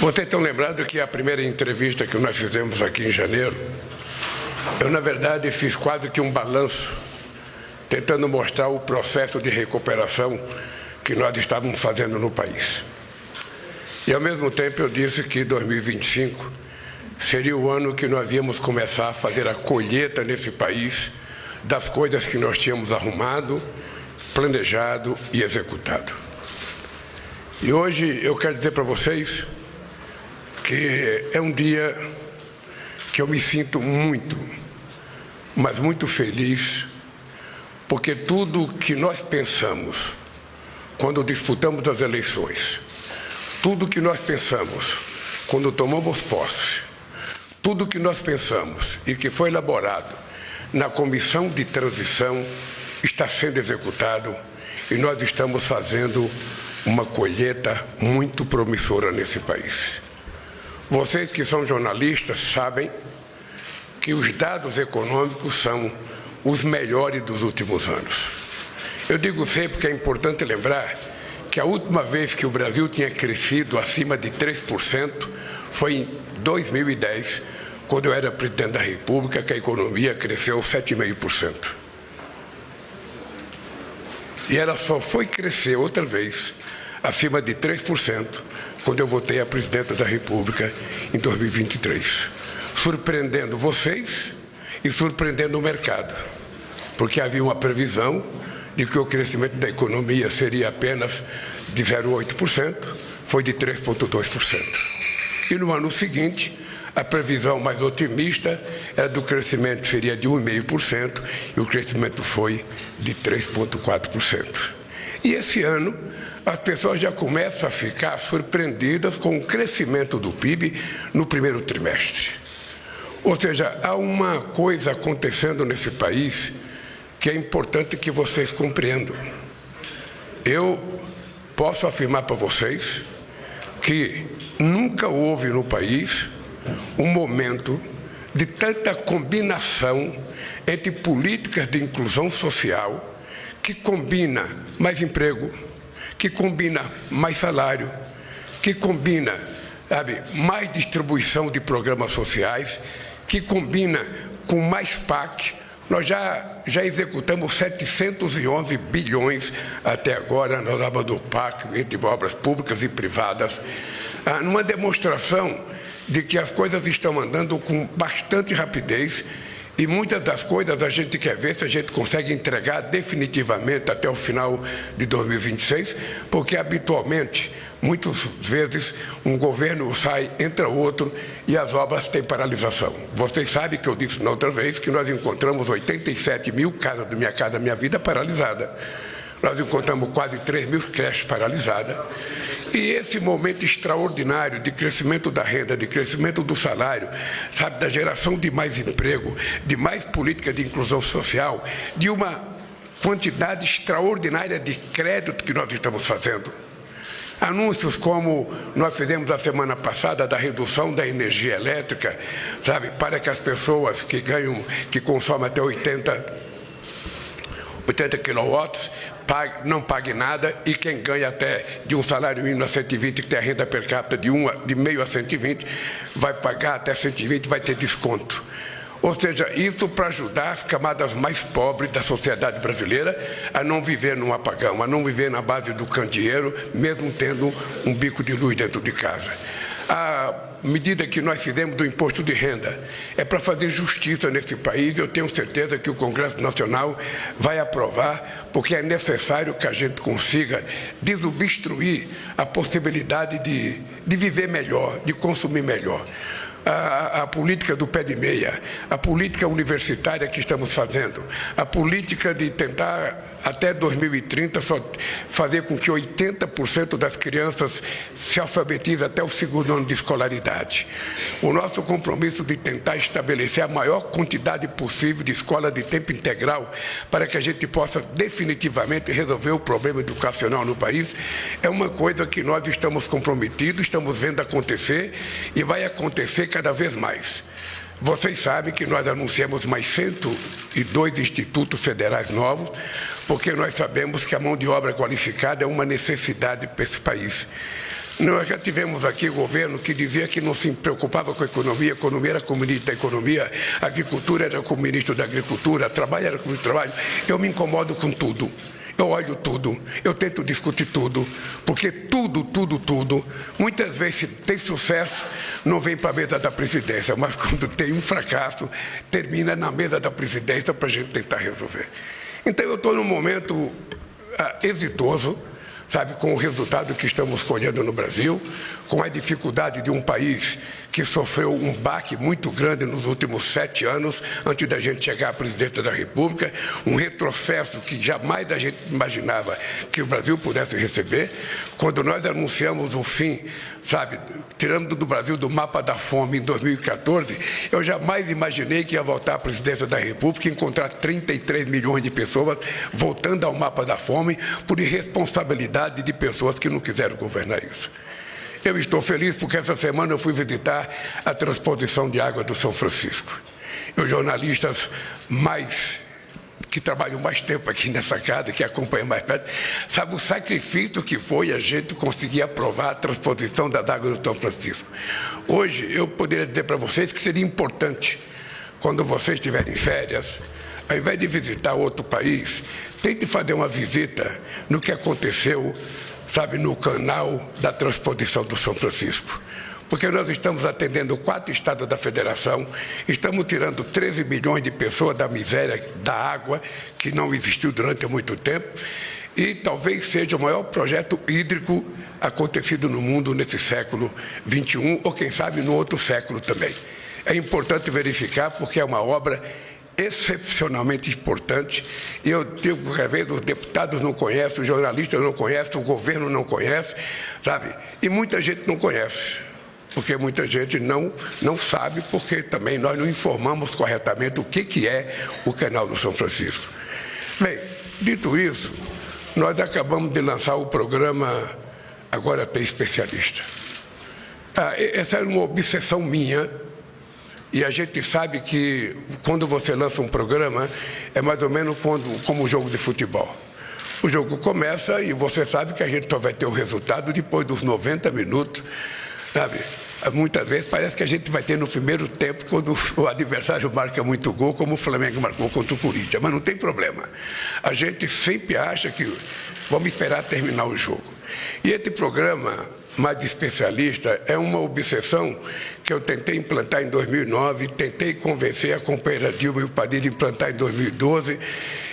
Vocês estão lembrados que a primeira entrevista que nós fizemos aqui em janeiro, eu, na verdade, fiz quase que um balanço, tentando mostrar o processo de recuperação que nós estávamos fazendo no país. E, ao mesmo tempo, eu disse que 2025 seria o ano que nós íamos começar a fazer a colheita nesse país das coisas que nós tínhamos arrumado, planejado e executado. E hoje eu quero dizer para vocês que é um dia que eu me sinto muito, mas muito feliz, porque tudo que nós pensamos quando disputamos as eleições, tudo que nós pensamos quando tomamos posse, tudo que nós pensamos e que foi elaborado na comissão de transição está sendo executado e nós estamos fazendo uma colheita muito promissora nesse país. Vocês que são jornalistas sabem que os dados econômicos são os melhores dos últimos anos. Eu digo sempre que é importante lembrar que a última vez que o Brasil tinha crescido acima de 3% foi em 2010, quando eu era presidente da República, que a economia cresceu 7,5%. E ela só foi crescer outra vez acima de 3% quando eu votei a presidenta da República em 2023, surpreendendo vocês e surpreendendo o mercado, porque havia uma previsão de que o crescimento da economia seria apenas de 0,8%, foi de 3,2%. E no ano seguinte, a previsão mais otimista era do crescimento seria de 1,5% e o crescimento foi de 3,4%. E esse ano, as pessoas já começam a ficar surpreendidas com o crescimento do PIB no primeiro trimestre. Ou seja, há uma coisa acontecendo nesse país que é importante que vocês compreendam. Eu posso afirmar para vocês que nunca houve no país um momento de tanta combinação entre políticas de inclusão social que combina mais emprego, que combina mais salário, que combina, mais distribuição de programas sociais, que combina com mais PAC. Nós já executamos 711 bilhões até agora nas abas do PAC, entre obras públicas e privadas, numa demonstração de que as coisas estão andando com bastante rapidez e muitas das coisas a gente quer ver se a gente consegue entregar definitivamente até o final de 2026, porque habitualmente, muitas vezes, um governo sai, entra outro e as obras têm paralisação. Vocês sabem que eu disse na outra vez que nós encontramos 87 mil casas do Minha Casa Minha Vida paralisada. Nós encontramos quase 3 mil creches paralisadas. E esse momento extraordinário de crescimento da renda, de crescimento do salário, da geração de mais emprego, de mais política de inclusão social, de uma quantidade extraordinária de crédito que nós estamos fazendo. Anúncios como nós fizemos a semana passada da redução da energia elétrica, para que as pessoas que consomem até 80 quilowatts, não pague nada, e quem ganha até de um salário mínimo a 120, que tem a renda per capita de meio a 120, vai pagar até 120, vai ter desconto. Ou seja, isso para ajudar as camadas mais pobres da sociedade brasileira a não viver num apagão, a não viver na base do candeeiro, mesmo tendo um bico de luz dentro de casa. A medida que nós fizemos do imposto de renda é para fazer justiça nesse país. Eu tenho certeza que o Congresso Nacional vai aprovar, porque é necessário que a gente consiga desobstruir a possibilidade de viver melhor, de consumir melhor. A política do pé de meia, a política universitária que estamos fazendo, a política de tentar até 2030 fazer com que 80% das crianças se alfabetizem até o segundo ano de escolaridade. O nosso compromisso de tentar estabelecer a maior quantidade possível de escola de tempo integral para que a gente possa definitivamente resolver o problema educacional no país é uma coisa que nós estamos comprometidos, estamos vendo acontecer e vai acontecer cada vez mais. Vocês sabem que nós anunciamos mais 102 institutos federais novos, porque nós sabemos que a mão de obra qualificada é uma necessidade para esse país. Nós já tivemos aqui o governo que dizia que não se preocupava com a economia era com o ministro da Economia, a agricultura era com o ministro da Agricultura, trabalho era com o ministro do Trabalho. Eu me incomodo com tudo. Eu olho tudo, eu tento discutir tudo, porque tudo, muitas vezes tem sucesso, não vem para a mesa da presidência, mas quando tem um fracasso, termina na mesa da presidência para a gente tentar resolver. Então eu estou num momento exitoso, sabe, com o resultado que estamos colhendo no Brasil, com a dificuldade de um país que sofreu um baque muito grande nos últimos 7 anos, antes da gente chegar à presidência da República, um retrocesso que jamais a gente imaginava que o Brasil pudesse receber. Quando nós anunciamos o fim, sabe, tirando do Brasil do mapa da fome em 2014, eu jamais imaginei que ia voltar à presidência da República e encontrar 33 milhões de pessoas voltando ao mapa da fome por irresponsabilidade de pessoas que não quiseram governar isso. Eu estou feliz porque essa semana eu fui visitar a transposição de água do São Francisco. E os jornalistas que trabalham mais tempo aqui nessa casa, que acompanham mais perto, sabe o sacrifício que foi a gente conseguir aprovar a transposição das águas do São Francisco. Hoje, eu poderia dizer para vocês que seria importante, quando vocês estiverem férias, ao invés de visitar outro país, tente fazer uma visita no que aconteceu, sabe, no canal da transposição do São Francisco. Porque nós estamos atendendo 4 estados da federação, estamos tirando 13 milhões de pessoas da miséria da água, que não existiu durante muito tempo, e talvez seja o maior projeto hídrico acontecido no mundo nesse século XXI, ou quem sabe no outro século também. É importante verificar porque é uma obra excepcionalmente importante, e eu digo que às vezes os deputados não conhecem, os jornalistas não conhecem, o governo não conhece, sabe? E muita gente não conhece, porque muita gente não sabe, porque também nós não informamos corretamente o que é o canal do São Francisco. Bem, dito isso, nós acabamos de lançar o programa Agora Tem Especialista. Essa era uma obsessão minha. E a gente sabe que quando você lança um programa, é mais ou menos como um jogo de futebol. O jogo começa e você sabe que a gente só vai ter o resultado depois dos 90 minutos, sabe? Muitas vezes parece que a gente vai ter no primeiro tempo, quando o adversário marca muito gol, como o Flamengo marcou contra o Corinthians. Mas não tem problema. A gente sempre acha que vamos esperar terminar o jogo. E esse programa mais de especialista é uma obsessão que eu tentei implantar em 2009, tentei convencer a companheira Dilma e o Padilha a implantar em 2012,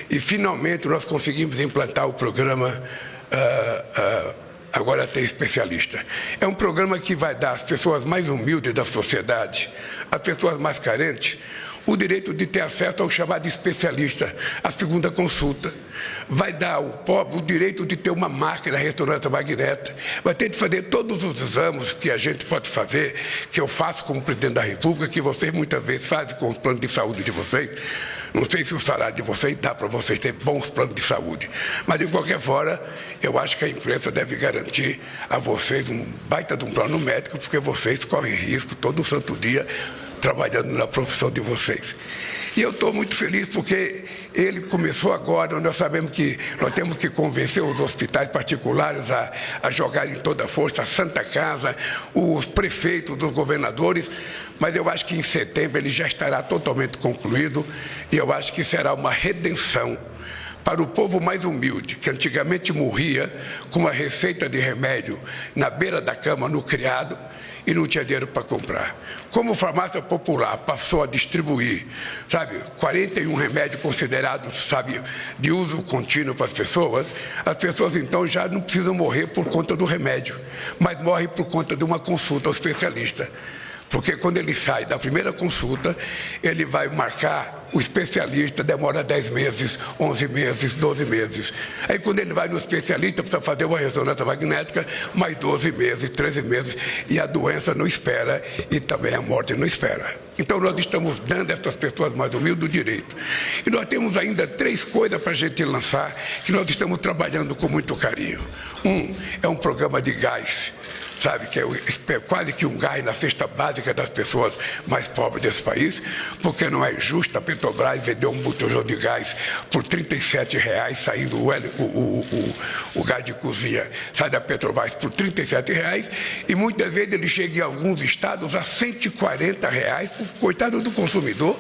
e finalmente nós conseguimos implantar o programa Agora Tem Especialista. É um programa que vai dar às pessoas mais humildes da sociedade, às pessoas mais carentes, o direito de ter acesso ao chamado especialista, a segunda consulta. Vai dar ao pobre o direito de ter uma máquina ressonância magnética. Vai ter de fazer todos os exames que a gente pode fazer, que eu faço como presidente da República, que vocês muitas vezes fazem com os planos de saúde de vocês. Não sei se o salário de vocês dá para vocês ter bons planos de saúde. Mas, de qualquer forma, eu acho que a imprensa deve garantir a vocês um baita de um plano médico, porque vocês correm risco todo santo dia trabalhando na profissão de vocês. E eu estou muito feliz porque ele começou agora. Nós sabemos que nós temos que convencer os hospitais particulares a jogarem toda a força, a Santa Casa, os prefeitos, os governadores, mas eu acho que em setembro ele já estará totalmente concluído, e eu acho que será uma redenção para o povo mais humilde, que antigamente morria com uma receita de remédio na beira da cama, no criado, e não tinha dinheiro para comprar. Como a farmácia popular passou a distribuir, sabe, 41 remédios considerados, sabe, de uso contínuo para as pessoas então já não precisam morrer por conta do remédio, mas morrem por conta de uma consulta ao especialista. Porque quando ele sai da primeira consulta, ele vai marcar o especialista, demora 10 meses, 11 meses, 12 meses. Aí quando ele vai no especialista, precisa fazer uma ressonância magnética, mais 12 meses, 13 meses, e a doença não espera, e também a morte não espera. Então nós estamos dando a essas pessoas mais humildes o direito. E nós temos ainda 3 coisas para a gente lançar, que nós estamos trabalhando com muito carinho. É um programa de gás, sabe, que é quase que um gás na cesta básica das pessoas mais pobres desse país, porque não é justo a Petrobras vender um botijão de gás por R$ 37,00, saindo o gás de cozinha, sai da Petrobras por R$ 37,00, e muitas vezes ele chega em alguns estados a R$ 140,00, coitado do consumidor,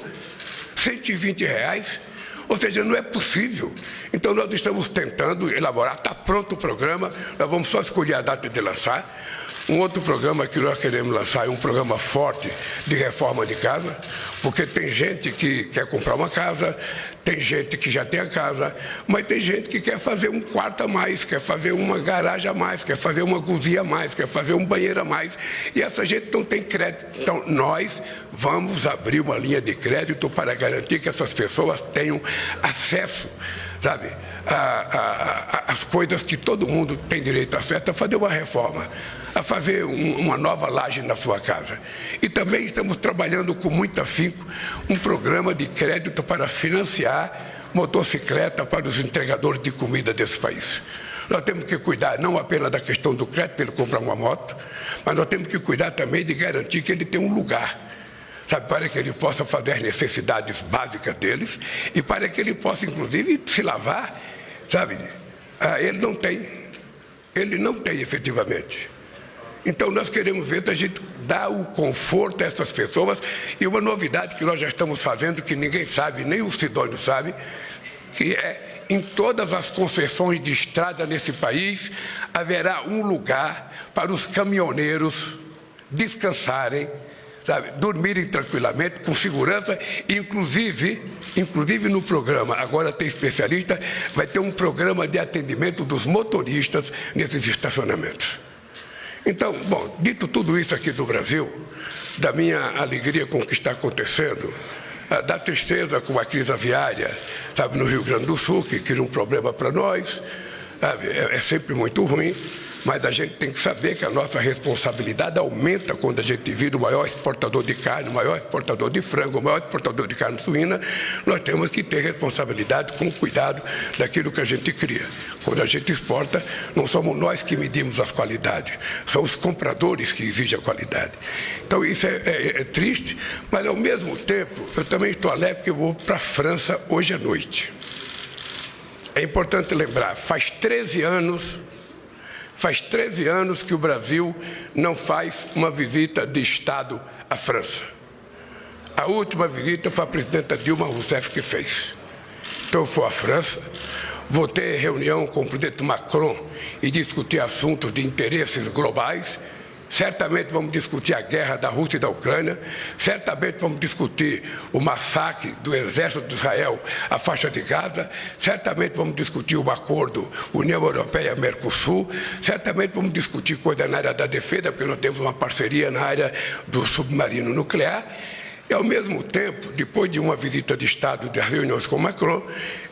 R$ 120,00. Ou seja, não é possível. Então, nós estamos tentando elaborar, está pronto o programa, nós vamos só escolher a data de lançar. Um outro programa que nós queremos lançar é um programa forte de reforma de casa, porque tem gente que quer comprar uma casa, tem gente que já tem a casa, mas tem gente que quer fazer um quarto a mais, quer fazer uma garagem a mais, quer fazer uma cozinha a mais, quer fazer um banheiro a mais, e essa gente não tem crédito. Então, nós vamos abrir uma linha de crédito para garantir que essas pessoas tenham acesso, sabe, as coisas que todo mundo tem direito a acesso, a fazer uma reforma, a fazer uma nova laje na sua casa. E também estamos trabalhando com muito afinco um programa de crédito para financiar motocicleta para os entregadores de comida desse país. Nós temos que cuidar não apenas da questão do crédito para ele comprar uma moto, mas nós temos que cuidar também de garantir que ele tem um lugar, sabe, para que ele possa fazer as necessidades básicas deles e para que ele possa, inclusive, se lavar, sabe? Ele não tem efetivamente. Então, nós queremos ver se a gente dá o conforto a essas pessoas. E uma novidade que nós já estamos fazendo, que ninguém sabe, nem o Sidônio sabe, que é, em todas as concessões de estrada nesse país, haverá um lugar para os caminhoneiros descansarem, sabe, dormirem tranquilamente, com segurança, inclusive no programa, agora tem especialista, vai ter um programa de atendimento dos motoristas nesses estacionamentos. Então, bom, dito tudo isso aqui do Brasil, da minha alegria com o que está acontecendo, da tristeza com a crise aviária, sabe, no Rio Grande do Sul, que cria um problema para nós, sabe, é sempre muito ruim, mas a gente tem que saber que a nossa responsabilidade aumenta quando a gente vira o maior exportador de carne, o maior exportador de frango, o maior exportador de carne suína. Nós temos que ter responsabilidade com cuidado daquilo que a gente cria. Quando a gente exporta, não somos nós que medimos as qualidades, são os compradores que exigem a qualidade. Então isso é triste, mas ao mesmo tempo eu também estou alegre porque eu vou para a França hoje à noite. É importante lembrar, faz 13 anos que o Brasil não faz uma visita de Estado à França. A última visita foi a presidenta Dilma Rousseff que fez. Então eu fui à França, vou ter reunião com o presidente Macron e discutir assuntos de interesses globais. Certamente vamos discutir a guerra da Rússia e da Ucrânia, certamente vamos discutir o massacre do exército de Israel à faixa de Gaza, certamente vamos discutir o acordo União Europeia-Mercosul, certamente vamos discutir coisa na área da defesa, porque nós temos uma parceria na área do submarino nuclear. E, ao mesmo tempo, depois de uma visita de Estado, das reuniões com Macron,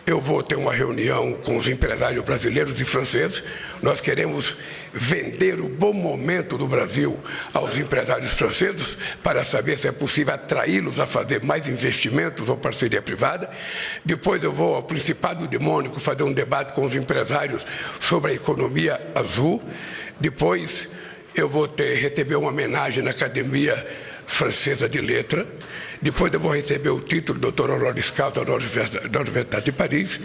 eu vou ter uma reunião com os empresários brasileiros e franceses. Nós queremos vender o bom momento do Brasil aos empresários franceses para saber se é possível atraí-los a fazer mais investimentos ou parceria privada. Depois eu vou ao Principado de Mônaco fazer um debate com os empresários sobre a economia azul. Depois eu vou receber uma homenagem na Academia Francesa de Letras. Depois eu vou receber o título de doutor honoris causa da Universidade de Paris.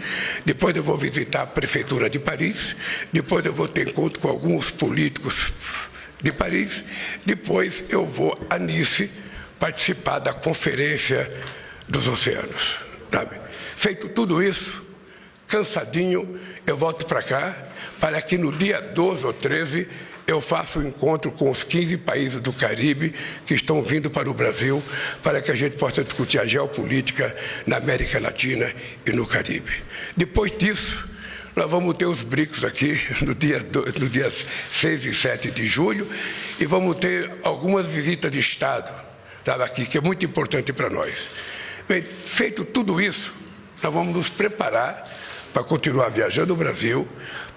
Depois eu vou visitar a Prefeitura de Paris. Depois eu vou ter encontro com alguns políticos de Paris. Depois eu vou a Nice participar da Conferência dos Oceanos. Sabe? Feito tudo isso, cansadinho, eu volto para cá, para que no dia 12 ou 13 eu faço um encontro com os 15 países do Caribe que estão vindo para o Brasil, para que a gente possa discutir a geopolítica na América Latina e no Caribe. Depois disso, nós vamos ter os BRICS aqui no dias 6 e 7 de julho e vamos ter algumas visitas de Estado, sabe, aqui, que é muito importante para nós. Bem, feito tudo isso, nós vamos nos preparar para continuar viajando o Brasil,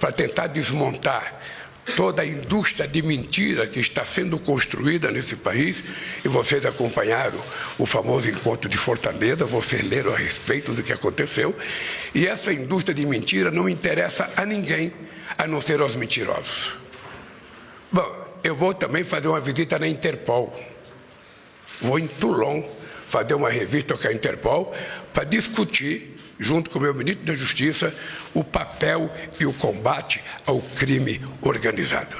para tentar desmontar toda a indústria de mentira que está sendo construída nesse país, e vocês acompanharam o famoso encontro de Fortaleza, vocês leram a respeito do que aconteceu, e essa indústria de mentira não interessa a ninguém, a não ser aos mentirosos. Bom, eu vou também fazer uma visita na Interpol. Vou em Toulon fazer uma revista com a Interpol para discutir, junto com o meu ministro da Justiça, o papel e o combate ao crime organizado.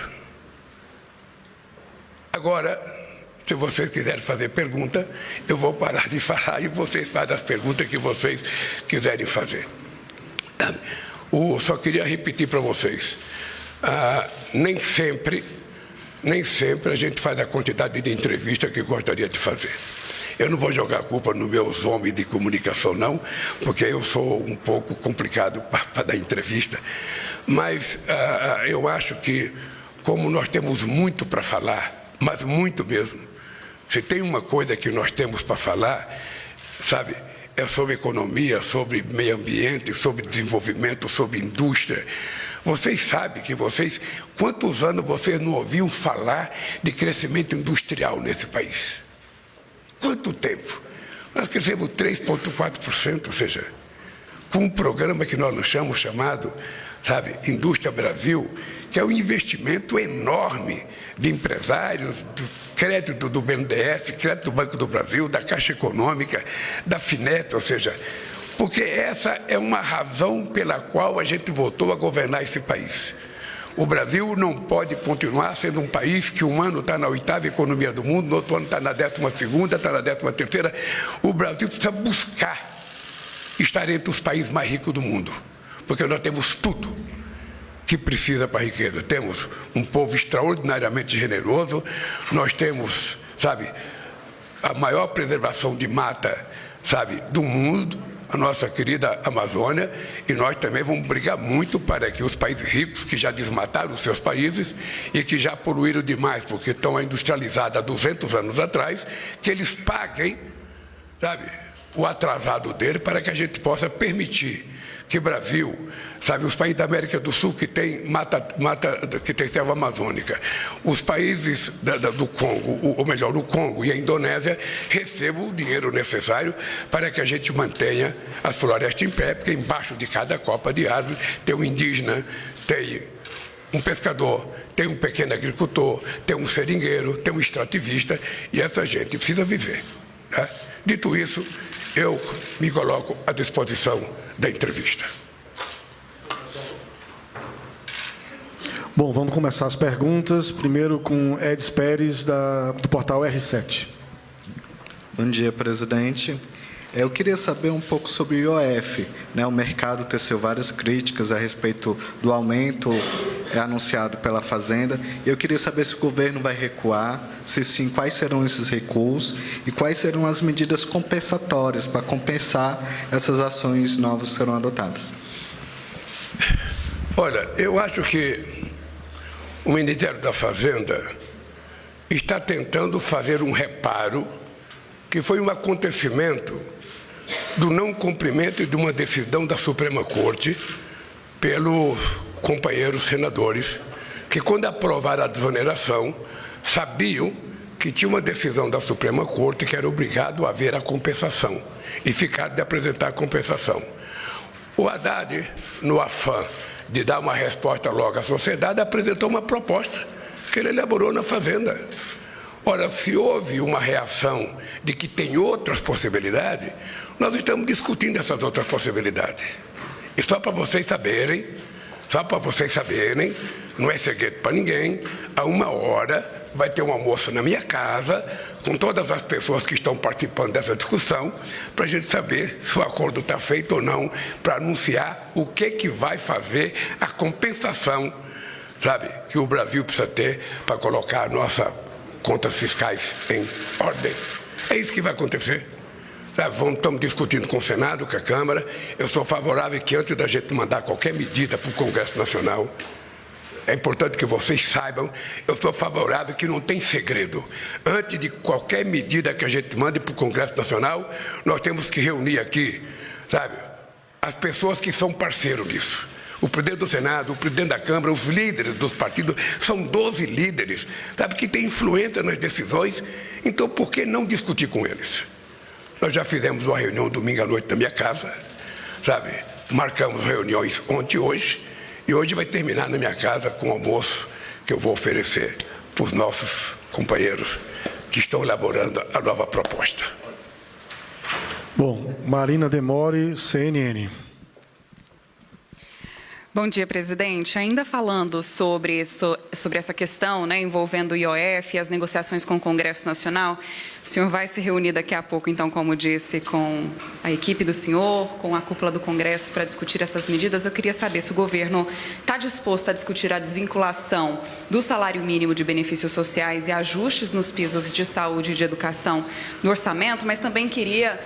Agora, se vocês quiserem fazer pergunta, eu vou parar de falar e vocês fazem as perguntas que vocês quiserem fazer. Só queria repetir para vocês, nem sempre a gente faz a quantidade de entrevistas que gostaria de fazer. Eu não vou jogar a culpa nos meus homens de comunicação, não, porque eu sou um pouco complicado para dar entrevista, mas eu acho que, como nós temos muito para falar, mas muito mesmo, se tem uma coisa que nós temos para falar, sabe, é sobre economia, sobre meio ambiente, sobre desenvolvimento, sobre indústria. Vocês sabem que quantos anos vocês não ouviram falar de crescimento industrial nesse país? Quanto tempo? Nós crescemos 3,4%, ou seja, com um programa que nós lançamos chamado, sabe, Indústria Brasil, que é um investimento enorme de empresários, do crédito do BNDES, crédito do Banco do Brasil, da Caixa Econômica, da FINEP, ou seja, porque essa é uma razão pela qual a gente voltou a governar esse país. O Brasil não pode continuar sendo um país que um ano está na 8ª economia do mundo, no outro ano está na 12ª, está na 13ª. O Brasil precisa buscar estar entre os países mais ricos do mundo, porque nós temos tudo que precisa para a riqueza. Temos um povo extraordinariamente generoso, nós temos, sabe, a maior preservação de mata, sabe, do mundo, a nossa querida Amazônia, e nós também vamos brigar muito para que os países ricos, que já desmataram os seus países e que já poluíram demais, porque estão industrializados há 200 anos atrás, que eles paguem, sabe, o atrasado dele para que a gente possa permitir que o Brasil, sabe, os países da América do Sul que tem que tem selva amazônica, os países do Congo, ou melhor, o Congo e a Indonésia recebam o dinheiro necessário para que a gente mantenha as florestas em pé, porque embaixo de cada copa de árvore tem um indígena, tem um pescador, tem um pequeno agricultor, tem um seringueiro, tem um extrativista, e essa gente precisa viver. Tá? Dito isso, eu me coloco à disposição da entrevista. Bom, vamos começar as perguntas. Primeiro com Edis Pérez, do portal R7. Bom dia, presidente. Eu queria saber um pouco sobre o IOF. O mercado teceu várias críticas a respeito do aumento anunciado pela Fazenda. Eu queria saber se o governo vai recuar, se sim, quais serão esses recuos e quais serão as medidas compensatórias para compensar essas ações novas que serão adotadas. Olha, eu acho que o Ministério da Fazenda está tentando fazer um reparo, que foi um acontecimento do não cumprimento de uma decisão da Suprema Corte pelos companheiros senadores, que quando aprovaram a desoneração, sabiam que tinha uma decisão da Suprema Corte que era obrigado a haver a compensação e ficaram de apresentar a compensação. O Haddad, no afã de dar uma resposta logo à sociedade, apresentou uma proposta que ele elaborou na Fazenda. Ora, se houve uma reação de que tem outras possibilidades, nós estamos discutindo essas outras possibilidades. E só para vocês saberem, não é segredo para ninguém, a 1h vai ter um almoço na minha casa, com todas as pessoas que estão participando dessa discussão, para a gente saber se o acordo está feito ou não, para anunciar o que vai fazer a compensação, sabe, que o Brasil precisa ter para colocar a nossa contas fiscais em ordem. É isso que vai acontecer. Estamos discutindo com o Senado, com a Câmara. Eu sou favorável que antes da gente mandar qualquer medida para o Congresso Nacional, é importante que vocês saibam, eu sou favorável que não tem segredo. Antes de qualquer medida que a gente mande para o Congresso Nacional, nós temos que reunir aqui, sabe, as pessoas que são parceiros nisso. O presidente do Senado, o presidente da Câmara, os líderes dos partidos, são 12 líderes, sabe, que têm influência nas decisões. Então, por que não discutir com eles? Nós já fizemos uma reunião domingo à noite na minha casa, sabe? Marcamos reuniões ontem e hoje vai terminar na minha casa com o almoço que eu vou oferecer para os nossos companheiros que estão elaborando a nova proposta. Bom, Marina Demore, CNN. Bom dia, presidente. Ainda falando sobre essa questão, envolvendo o IOF e as negociações com o Congresso Nacional, o senhor vai se reunir daqui a pouco, então, como disse, com a equipe do senhor, com a cúpula do Congresso, para discutir essas medidas. Eu queria saber se o governo está disposto a discutir a desvinculação do salário mínimo de benefícios sociais e ajustes nos pisos de saúde e de educação no orçamento, mas também queria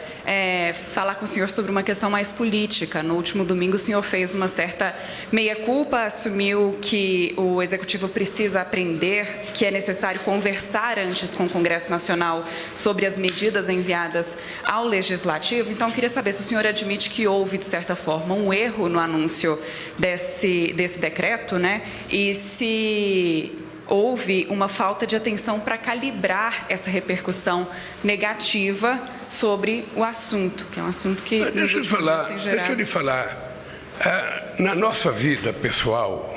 falar com o senhor sobre uma questão mais política. No último domingo, o senhor fez uma certa meia-culpa, assumiu que o Executivo precisa aprender que é necessário conversar antes com o Congresso Nacional sobre as medidas enviadas ao Legislativo. Então, eu queria saber se o senhor admite que houve, de certa forma, um erro no anúncio desse decreto, e se houve uma falta de atenção para calibrar essa repercussão negativa sobre o assunto, que é um assunto que... Deixa eu lhe falar. Na nossa vida pessoal,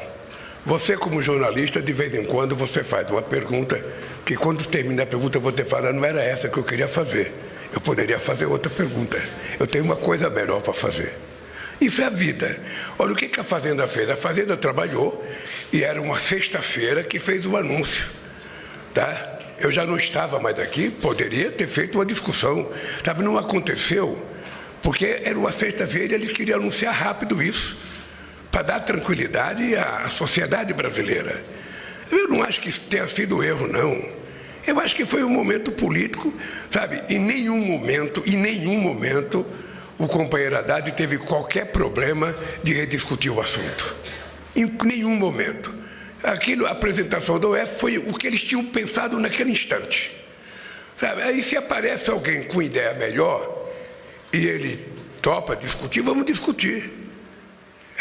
você como jornalista, de vez em quando você faz uma pergunta que quando termina a pergunta você fala, não era essa que eu queria fazer. Eu poderia fazer outra pergunta. Eu tenho uma coisa melhor para fazer. Isso é a vida. Olha o que a Fazenda fez. A Fazenda trabalhou e era uma sexta-feira que fez o anúncio. Tá? Eu já não estava mais aqui, poderia ter feito uma discussão. Sabe, não aconteceu, porque era uma sexta-feira e eles queriam anunciar rápido isso, para dar tranquilidade à sociedade brasileira. Eu não acho que isso tenha sido erro, não. Eu acho que foi um momento político, sabe? Em nenhum momento, o companheiro Haddad teve qualquer problema de rediscutir o assunto. Em nenhum momento. A apresentação do UF foi o que eles tinham pensado naquele instante. Sabe? Aí se aparece alguém com ideia melhor e ele topa discutir, vamos discutir.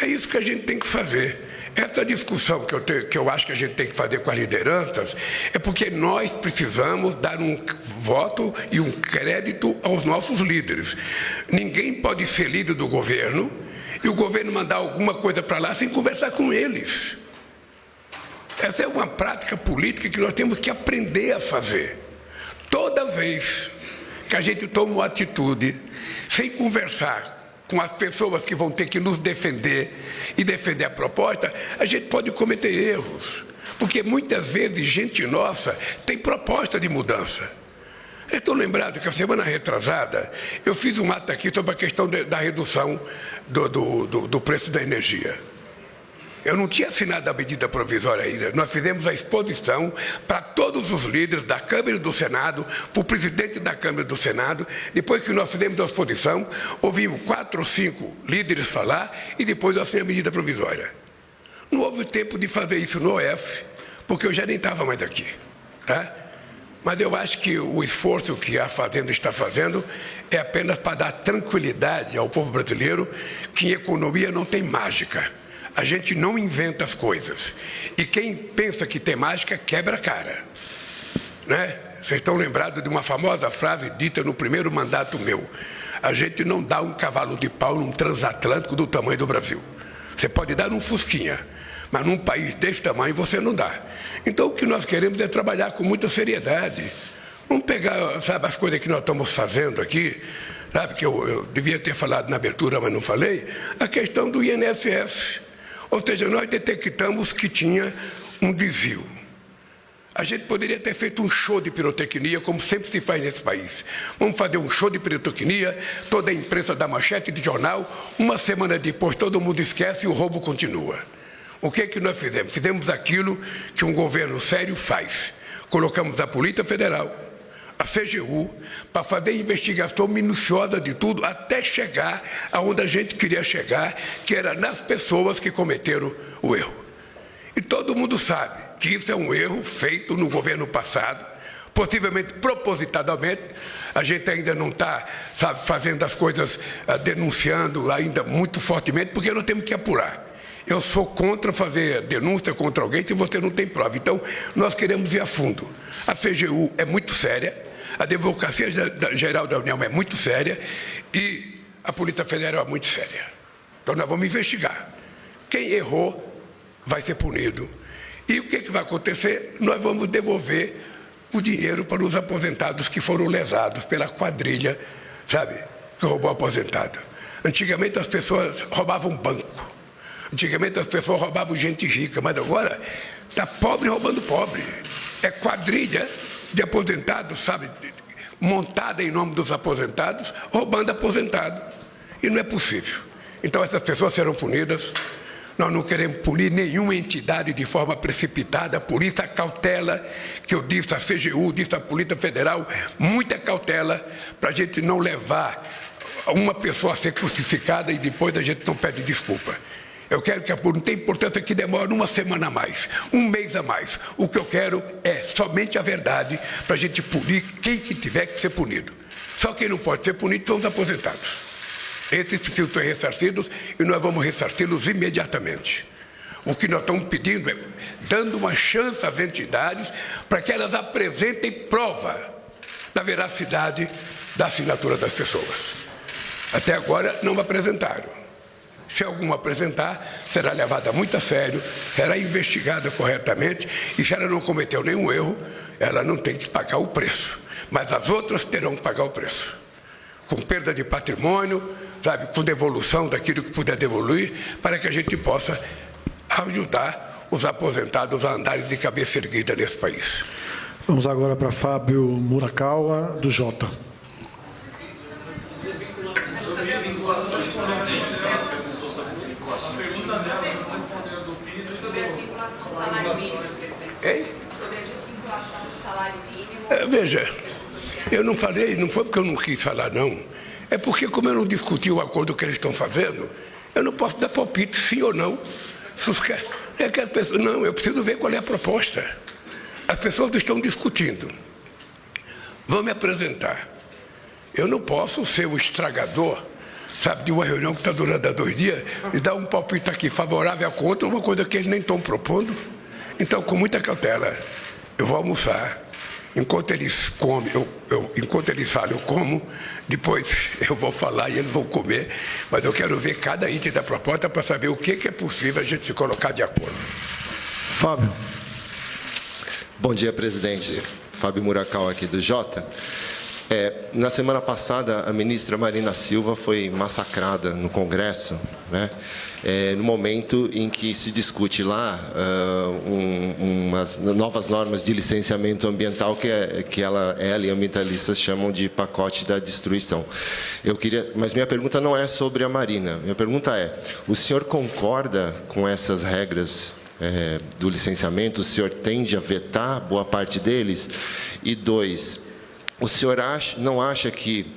É isso que a gente tem que fazer. Essa discussão que eu acho que a gente tem que fazer com as lideranças é porque nós precisamos dar um voto e um crédito aos nossos líderes. Ninguém pode ser líder do governo e o governo mandar alguma coisa para lá sem conversar com eles. Essa é uma prática política que nós temos que aprender a fazer. Toda vez que a gente toma uma atitude sem conversar com as pessoas que vão ter que nos defender e defender a proposta, a gente pode cometer erros. Porque muitas vezes gente nossa tem proposta de mudança. Eu estou lembrado que a semana retrasada eu fiz um ato aqui sobre a questão da redução do preço da energia. Eu não tinha assinado a medida provisória ainda. Nós fizemos a exposição para todos os líderes da Câmara e do Senado, para o presidente da Câmara e do Senado. Depois que nós fizemos a exposição, ouvimos 4 ou 5 líderes falar e depois eu assinei a medida provisória. Não houve tempo de fazer isso no OF, porque eu já nem estava mais aqui. Tá? Mas eu acho que o esforço que a Fazenda está fazendo é apenas para dar tranquilidade ao povo brasileiro que em economia não tem mágica. A gente não inventa as coisas. E quem pensa que tem mágica, quebra a cara. Vocês estão lembrados de uma famosa frase dita no primeiro mandato meu. A gente não dá um cavalo de pau num transatlântico do tamanho do Brasil. Você pode dar num fusquinha, mas num país desse tamanho você não dá. Então o que nós queremos é trabalhar com muita seriedade. Vamos pegar, sabe, as coisas que nós estamos fazendo aqui, sabe, que eu devia ter falado na abertura, mas não falei, a questão do INSS. Ou seja, nós detectamos que tinha um desvio. A gente poderia ter feito um show de pirotecnia, como sempre se faz nesse país. Vamos fazer um show de pirotecnia, toda a imprensa dá manchete de jornal, uma semana depois todo mundo esquece e o roubo continua. O que é que nós fizemos? Fizemos aquilo que um governo sério faz. Colocamos a Polícia Federal, a CGU, para fazer investigação minuciosa de tudo, até chegar aonde a gente queria chegar, que era nas pessoas que cometeram o erro. E todo mundo sabe que isso é um erro feito no governo passado, possivelmente propositadamente. A gente ainda não está, sabe, fazendo as coisas, denunciando ainda muito fortemente, porque nós temos que apurar. Eu sou contra fazer denúncia contra alguém se você não tem prova. Então, nós queremos ir a fundo. A CGU é muito séria, a Advocacia Geral da União é muito séria e a Polícia Federal é muito séria. Então, nós vamos investigar. Quem errou vai ser punido. E o que vai acontecer? Nós vamos devolver o dinheiro para os aposentados que foram lesados pela quadrilha, sabe, que roubou aposentado. Antigamente as pessoas roubavam banco. Antigamente as pessoas roubavam gente rica, mas agora está pobre roubando pobre. É quadrilha de aposentados, sabe, montada em nome dos aposentados, roubando aposentado. E não é possível. Então essas pessoas serão punidas. Nós não queremos punir nenhuma entidade de forma precipitada, por isso a cautela que eu disse à CGU, disse à Polícia Federal, muita cautela para a gente não levar uma pessoa a ser crucificada e depois a gente não pede desculpa. Eu quero que não tem importância que demore uma semana a mais, um mês a mais. O que eu quero é somente a verdade para a gente punir quem que tiver que ser punido. Só quem não pode ser punido são os aposentados. Esses precisam ser ressarcidos e nós vamos ressarci-los imediatamente. O que nós estamos pedindo é dando uma chance às entidades para que elas apresentem prova da veracidade da assinatura das pessoas. Até agora não apresentaram. Se alguma apresentar, será levada muito a sério, será investigada corretamente e se ela não cometeu nenhum erro, ela não tem que pagar o preço. Mas as outras terão que pagar o preço. Com perda de patrimônio, sabe, com devolução daquilo que puder devoluir, para que a gente possa ajudar os aposentados a andarem de cabeça erguida nesse país. Vamos agora para Fábio Murakawa, do Jota. Sobre a desvinculação do salário mínimo, presidente. Sobre a desvinculação do salário mínimo. Veja, eu não falei, não foi porque eu não quis falar, não. É porque, como eu não discuti o acordo que eles estão fazendo, eu não posso dar palpite, sim ou não. É que as pessoas, não, eu preciso ver qual é a proposta. As pessoas estão discutindo. Vão me apresentar. Eu não posso ser o estragador, sabe, de uma reunião que está durando há 2 dias e dar um palpite aqui favorável a contra, uma coisa que eles nem estão propondo. Então, com muita cautela, eu vou almoçar. Enquanto eles comem, enquanto eles falam, eu como, depois eu vou falar e eles vão comer, mas eu quero ver cada item da proposta para saber o que é possível a gente se colocar de acordo. Fábio. Bom dia, presidente. Fábio Murakawa, aqui do Jota. Na semana passada, a ministra Marina Silva foi massacrada no Congresso, né? No momento em que se discute lá umas novas normas de licenciamento ambiental que ela e ambientalistas chamam de pacote da destruição. Mas minha pergunta não é sobre a Marina. Minha pergunta é: o senhor concorda com essas regras do licenciamento? O senhor tende a vetar boa parte deles? E 2, o senhor não acha que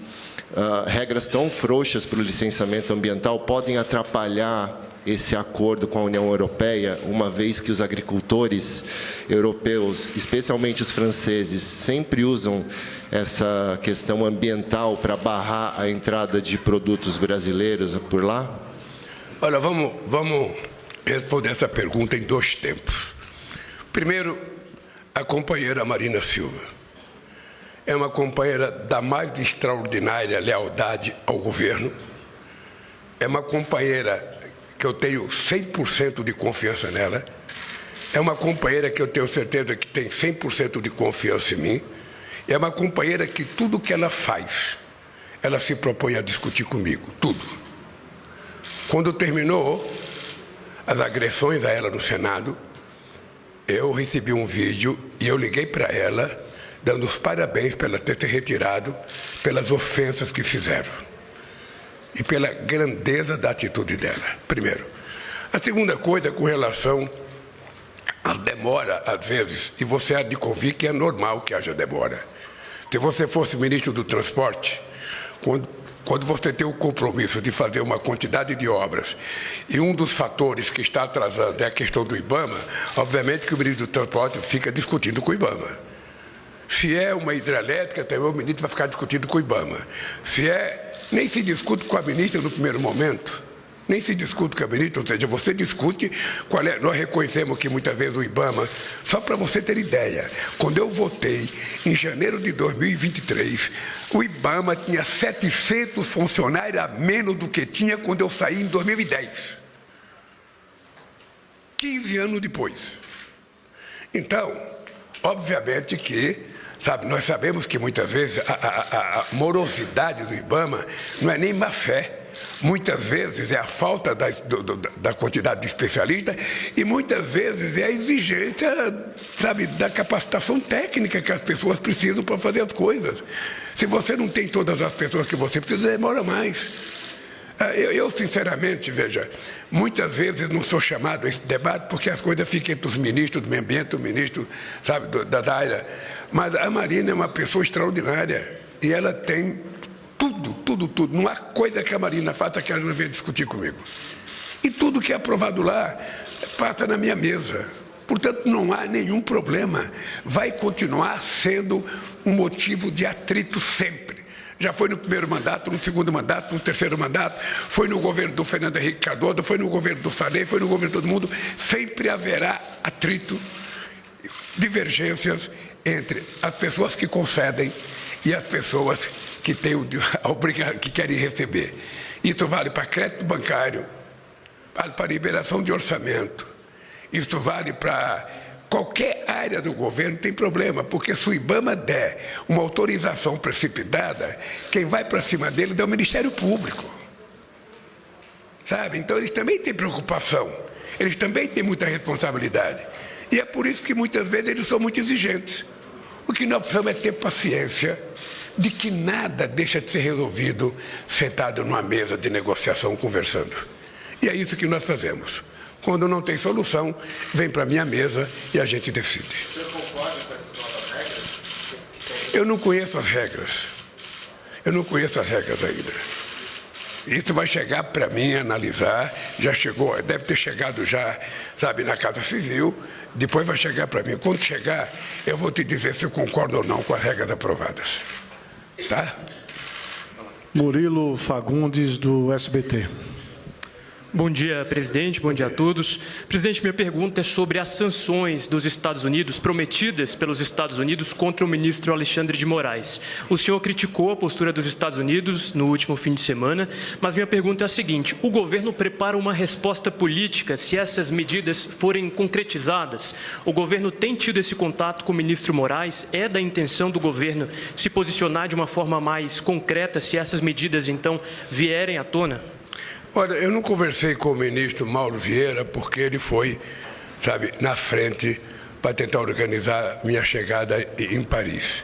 regras tão frouxas para o licenciamento ambiental podem atrapalhar esse acordo com a União Europeia, uma vez que os agricultores europeus, especialmente os franceses, sempre usam essa questão ambiental para barrar a entrada de produtos brasileiros por lá? Olha, vamos responder essa pergunta em 2 tempos. Primeiro, a companheira Marina Silva é uma companheira da mais extraordinária lealdade ao governo. É uma companheira que eu tenho 100% de confiança nela. É uma companheira que eu tenho certeza que tem 100% de confiança em mim. É uma companheira que tudo que ela faz, ela se propõe a discutir comigo, tudo. Quando terminou as agressões a ela no Senado, eu recebi um vídeo e eu liguei para ela, dando os parabéns por ela ter se retirado pelas ofensas que fizeram e pela grandeza da atitude dela, primeiro. A segunda coisa, com relação à demora, às vezes, e você há de convir que é normal que haja demora. Se você fosse ministro do Transporte, quando você tem o compromisso de fazer uma quantidade de obras e um dos fatores que está atrasando é a questão do IBAMA, obviamente que o ministro do Transporte fica discutindo com o IBAMA. Se é uma hidrelétrica, também o ministro vai ficar discutindo com o IBAMA. Nem se discute com a ministra no primeiro momento, nem se discute com a ministra, ou seja, você discute qual é. Nós reconhecemos que muitas vezes o IBAMA, só para você ter ideia, quando eu votei em janeiro de 2023, o IBAMA tinha 700 funcionários a menos do que tinha quando eu saí em 2010. 15 anos depois. Então, obviamente que, sabe, nós sabemos que muitas vezes a morosidade do IBAMA não é nem má fé. Muitas vezes é a falta da quantidade de especialistas e muitas vezes é a exigência, sabe, da capacitação técnica que as pessoas precisam para fazer as coisas. Se você não tem todas as pessoas que você precisa, demora mais. Eu, sinceramente, veja, muitas vezes não sou chamado a esse debate porque as coisas ficam entre os ministros do meio ambiente, o ministro, sabe, da área. Mas a Marina é uma pessoa extraordinária e ela tem tudo. Não há coisa que a Marina faça que ela não venha discutir comigo. E tudo que é aprovado lá passa na minha mesa. Portanto, não há nenhum problema. Vai continuar sendo um motivo de atrito sempre. Já foi no primeiro mandato, no segundo mandato, no terceiro mandato, foi no governo do Fernando Henrique Cardoso, foi no governo do Sarney, foi no governo de todo mundo. Sempre haverá atrito, divergências entre as pessoas que concedem e as pessoas que que querem receber. Isso vale para crédito bancário, vale para liberação de orçamento, isso vale para qualquer área do governo. Tem problema, porque se o IBAMA der uma autorização precipitada, quem vai para cima dele é o Ministério Público. Sabe? Então eles também têm preocupação, eles também têm muita responsabilidade. E é por isso que muitas vezes eles são muito exigentes. O que nós precisamos é ter paciência de que nada deixa de ser resolvido sentado numa mesa de negociação conversando. E é isso que nós fazemos. Quando não tem solução, vem para a minha mesa e a gente decide. O senhor concorda com essas novas regras? Eu não conheço as regras. Eu não conheço as regras ainda. Isso vai chegar para mim analisar. Já chegou, deve ter chegado já, sabe, na Casa Civil. Depois vai chegar para mim. Quando chegar, eu vou te dizer se eu concordo ou não com as regras aprovadas. Tá? Murilo Fagundes, do SBT. Bom dia, presidente. Bom dia a todos. Presidente, minha pergunta é sobre as sanções dos Estados Unidos, prometidas pelos Estados Unidos contra o ministro Alexandre de Moraes. O senhor criticou a postura dos Estados Unidos no último fim de semana, mas minha pergunta é a seguinte: o governo prepara uma resposta política se essas medidas forem concretizadas? O governo tem tido esse contato com o ministro Moraes? É da intenção do governo se posicionar de uma forma mais concreta se essas medidas, então, vierem à tona? Olha, eu não conversei com o ministro Mauro Vieira porque ele foi, sabe, na frente para tentar organizar minha chegada em Paris.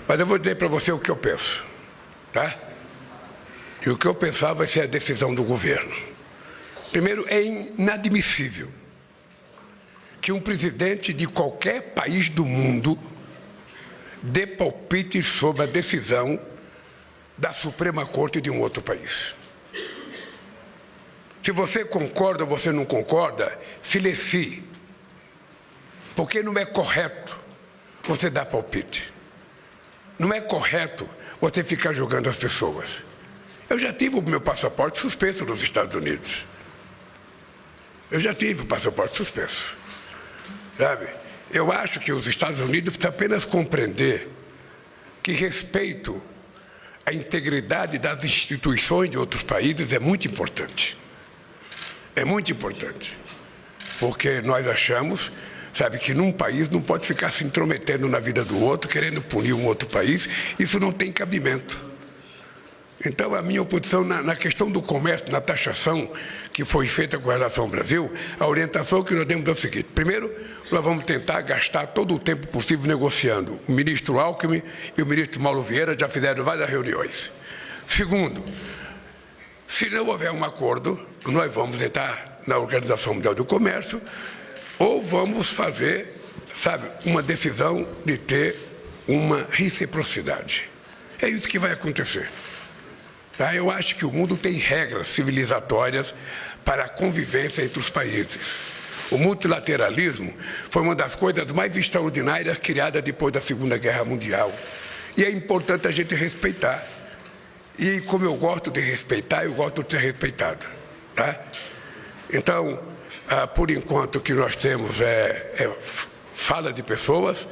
Mas eu vou dizer para você o que eu penso, tá? E o que eu pensava vai ser a decisão do governo. Primeiro, é inadmissível que um presidente de qualquer país do mundo dê palpite sobre a decisão da Suprema Corte de um outro país. Se você concorda ou você não concorda, silencie. Porque não é correto você dar palpite. Não é correto você ficar julgando as pessoas. Eu já tive o meu passaporte suspenso nos Estados Unidos. Eu já tive o passaporte suspenso. Sabe? Eu acho que os Estados Unidos precisam apenas compreender que respeito à integridade das instituições de outros países é muito importante. É muito importante, porque nós achamos, sabe, que num país não pode ficar se intrometendo na vida do outro, querendo punir um outro país. Isso não tem cabimento. Então, a minha oposição na questão do comércio, na taxação que foi feita com relação ao Brasil, a orientação que nós demos é o seguinte: primeiro, nós vamos tentar gastar todo o tempo possível negociando. O ministro Alckmin e o ministro Mauro Vieira já fizeram várias reuniões. Segundo, se não houver um acordo, nós vamos entrar na Organização Mundial do Comércio ou vamos fazer, sabe, uma decisão de ter uma reciprocidade. É isso que vai acontecer. Tá? Eu acho que o mundo tem regras civilizatórias para a convivência entre os países. O multilateralismo foi uma das coisas mais extraordinárias criadas depois da Segunda Guerra Mundial. E é importante a gente respeitar. E como eu gosto de respeitar, eu gosto de ser respeitado. Tá? Então, por enquanto, o que nós temos é fala de pessoas,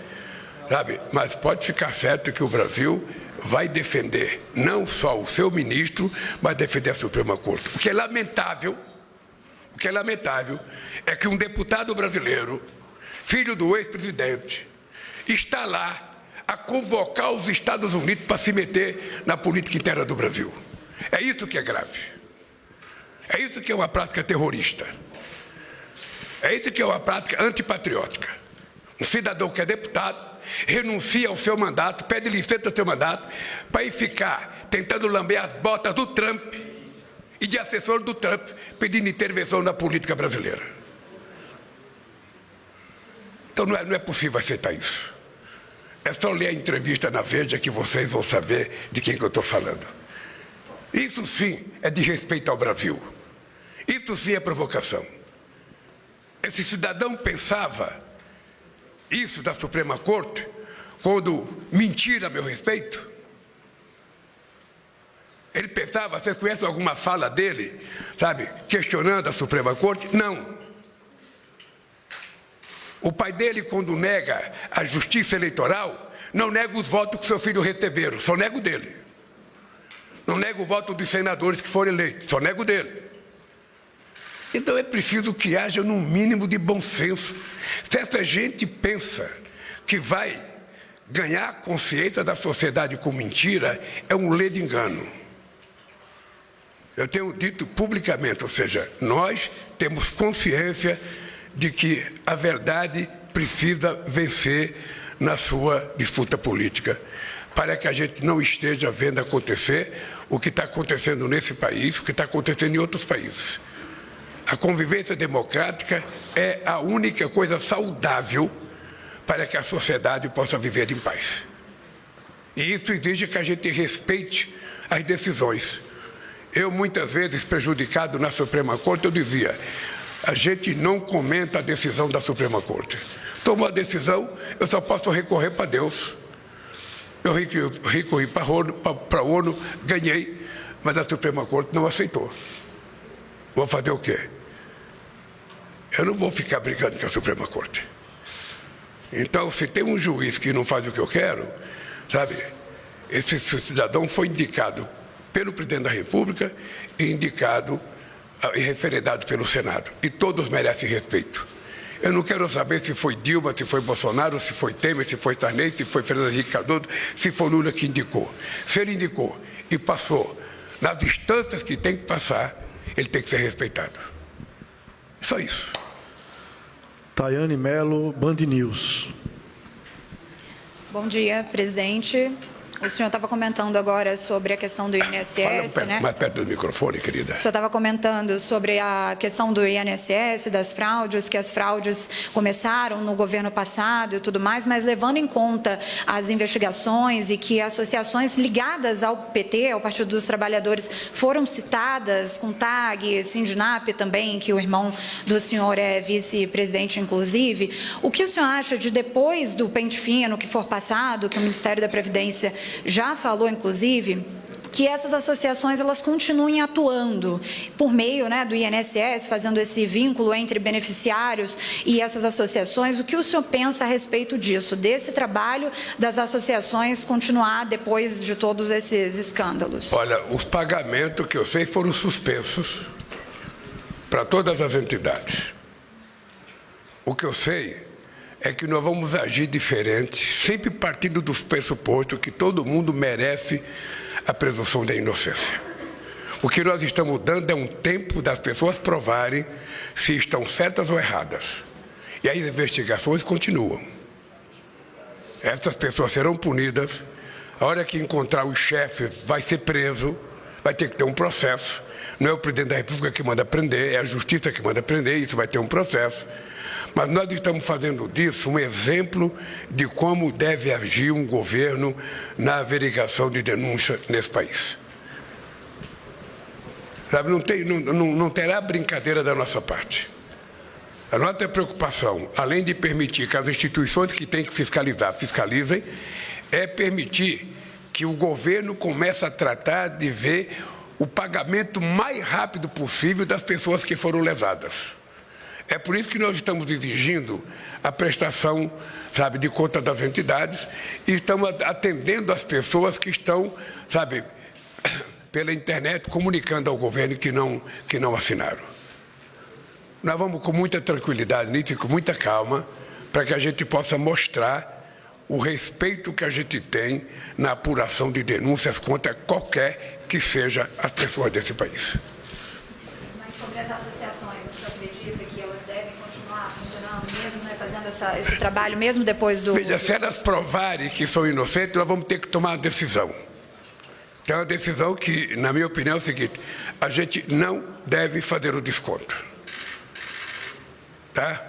sabe? Mas pode ficar certo que o Brasil vai defender não só o seu ministro, mas defender a Suprema Corte. O que é lamentável é que um deputado brasileiro filho do ex-presidente, está lá a convocar os Estados Unidos para se meter na política interna do Brasil. É isso que é grave. É isso que é uma prática terrorista. É isso que é uma prática antipatriótica. Um cidadão que é deputado renuncia ao seu mandato, pede licença ao seu mandato, para ir ficar tentando lamber as botas do Trump e de assessor do Trump, pedindo intervenção na política brasileira. Então não é possível aceitar isso. É só ler a entrevista na Veja que vocês vão saber de quem que eu estou falando. Isso sim é de respeito ao Brasil. Isso sim é provocação. Esse cidadão pensava isso da Suprema Corte quando mentia a meu respeito? Ele pensava, vocês conhecem alguma fala dele, sabe, questionando a Suprema Corte? Não. O pai dele, quando nega a justiça eleitoral, não nega os votos que seu filho receberam, só nega o dele. Não nega o voto dos senadores que foram eleitos, só nega o dele. Então é preciso que haja um mínimo de bom senso. Se essa gente pensa que vai ganhar a consciência da sociedade com mentira, é um ledo engano. Eu tenho dito publicamente, ou seja, nós temos consciência de que a verdade precisa vencer na sua disputa política, para que a gente não esteja vendo acontecer o que está acontecendo nesse país, o que está acontecendo em outros países. A convivência democrática é a única coisa saudável para que a sociedade possa viver em paz. E isso exige que a gente respeite as decisões. Eu, muitas vezes, prejudicado na Suprema Corte, eu dizia, a gente não comenta a decisão da Suprema Corte. Tomou a decisão, eu só posso recorrer para Deus. Eu recorri para a ONU, ganhei, mas a Suprema Corte não aceitou. Vou fazer o quê? Eu não vou ficar brigando com a Suprema Corte. Então, se tem um juiz que não faz o que eu quero, sabe, esse cidadão foi indicado pelo presidente da República e indicado e referendado pelo Senado. E todos merecem respeito. Eu não quero saber se foi Dilma, se foi Bolsonaro, se foi Temer, se foi Sarney, se foi Fernando Henrique Cardoso, se foi Lula que indicou. Se ele indicou e passou nas instâncias que tem que passar, ele tem que ser respeitado. Só isso. Tayane Mello, Band News. Bom dia, presidente. O senhor estava comentando agora sobre a questão do INSS, né? Mais perto do microfone, querida. O senhor estava comentando sobre a questão do INSS, das fraudes, que as fraudes começaram no governo passado e tudo mais, mas levando em conta as investigações e que associações ligadas ao PT, ao Partido dos Trabalhadores, foram citadas, com TAG, Sindinap também, que o irmão do senhor é vice-presidente, inclusive. O que o senhor acha de, depois do pente fino que for passado, que o Ministério da Previdência já falou, inclusive, que essas associações elas continuem atuando por meio, né, do INSS, fazendo esse vínculo entre beneficiários e essas associações? O que o senhor pensa a respeito disso, desse trabalho das associações continuar depois de todos esses escândalos? Olha, os pagamentos que eu sei foram suspensos para todas as entidades. O que eu sei é que nós vamos agir diferente, sempre partindo dos pressupostos que todo mundo merece a presunção da inocência. O que nós estamos dando é um tempo das pessoas provarem se estão certas ou erradas. E as investigações continuam. Essas pessoas serão punidas. A hora que encontrar os chefes, vai ser preso, vai ter que ter um processo. Não é o presidente da República que manda prender, é a justiça que manda prender, isso vai ter um processo. Mas nós estamos fazendo disso um exemplo de como deve agir um governo na averiguação de denúncia nesse país. Sabe, não terá brincadeira da nossa parte. A nossa preocupação, além de permitir que as instituições que têm que fiscalizar, fiscalizem, é permitir que o governo comece a tratar de ver o pagamento mais rápido possível das pessoas que foram lesadas. É por isso que nós estamos exigindo a prestação, sabe, de conta das entidades e estamos atendendo as pessoas que estão, sabe, pela internet comunicando ao governo que não assinaram. Nós vamos com muita tranquilidade nisso e com muita calma para que a gente possa mostrar o respeito que a gente tem na apuração de denúncias contra qualquer que seja as pessoas desse país. Mas sobre as associações, o senhor acredita que elas devem continuar funcionando mesmo, né, fazendo esse trabalho mesmo depois do... Veja, se elas provarem que são inocentes, nós vamos ter que tomar uma decisão. Então, é uma decisão que, na minha opinião, é o seguinte: a gente não deve fazer o desconto. Tá?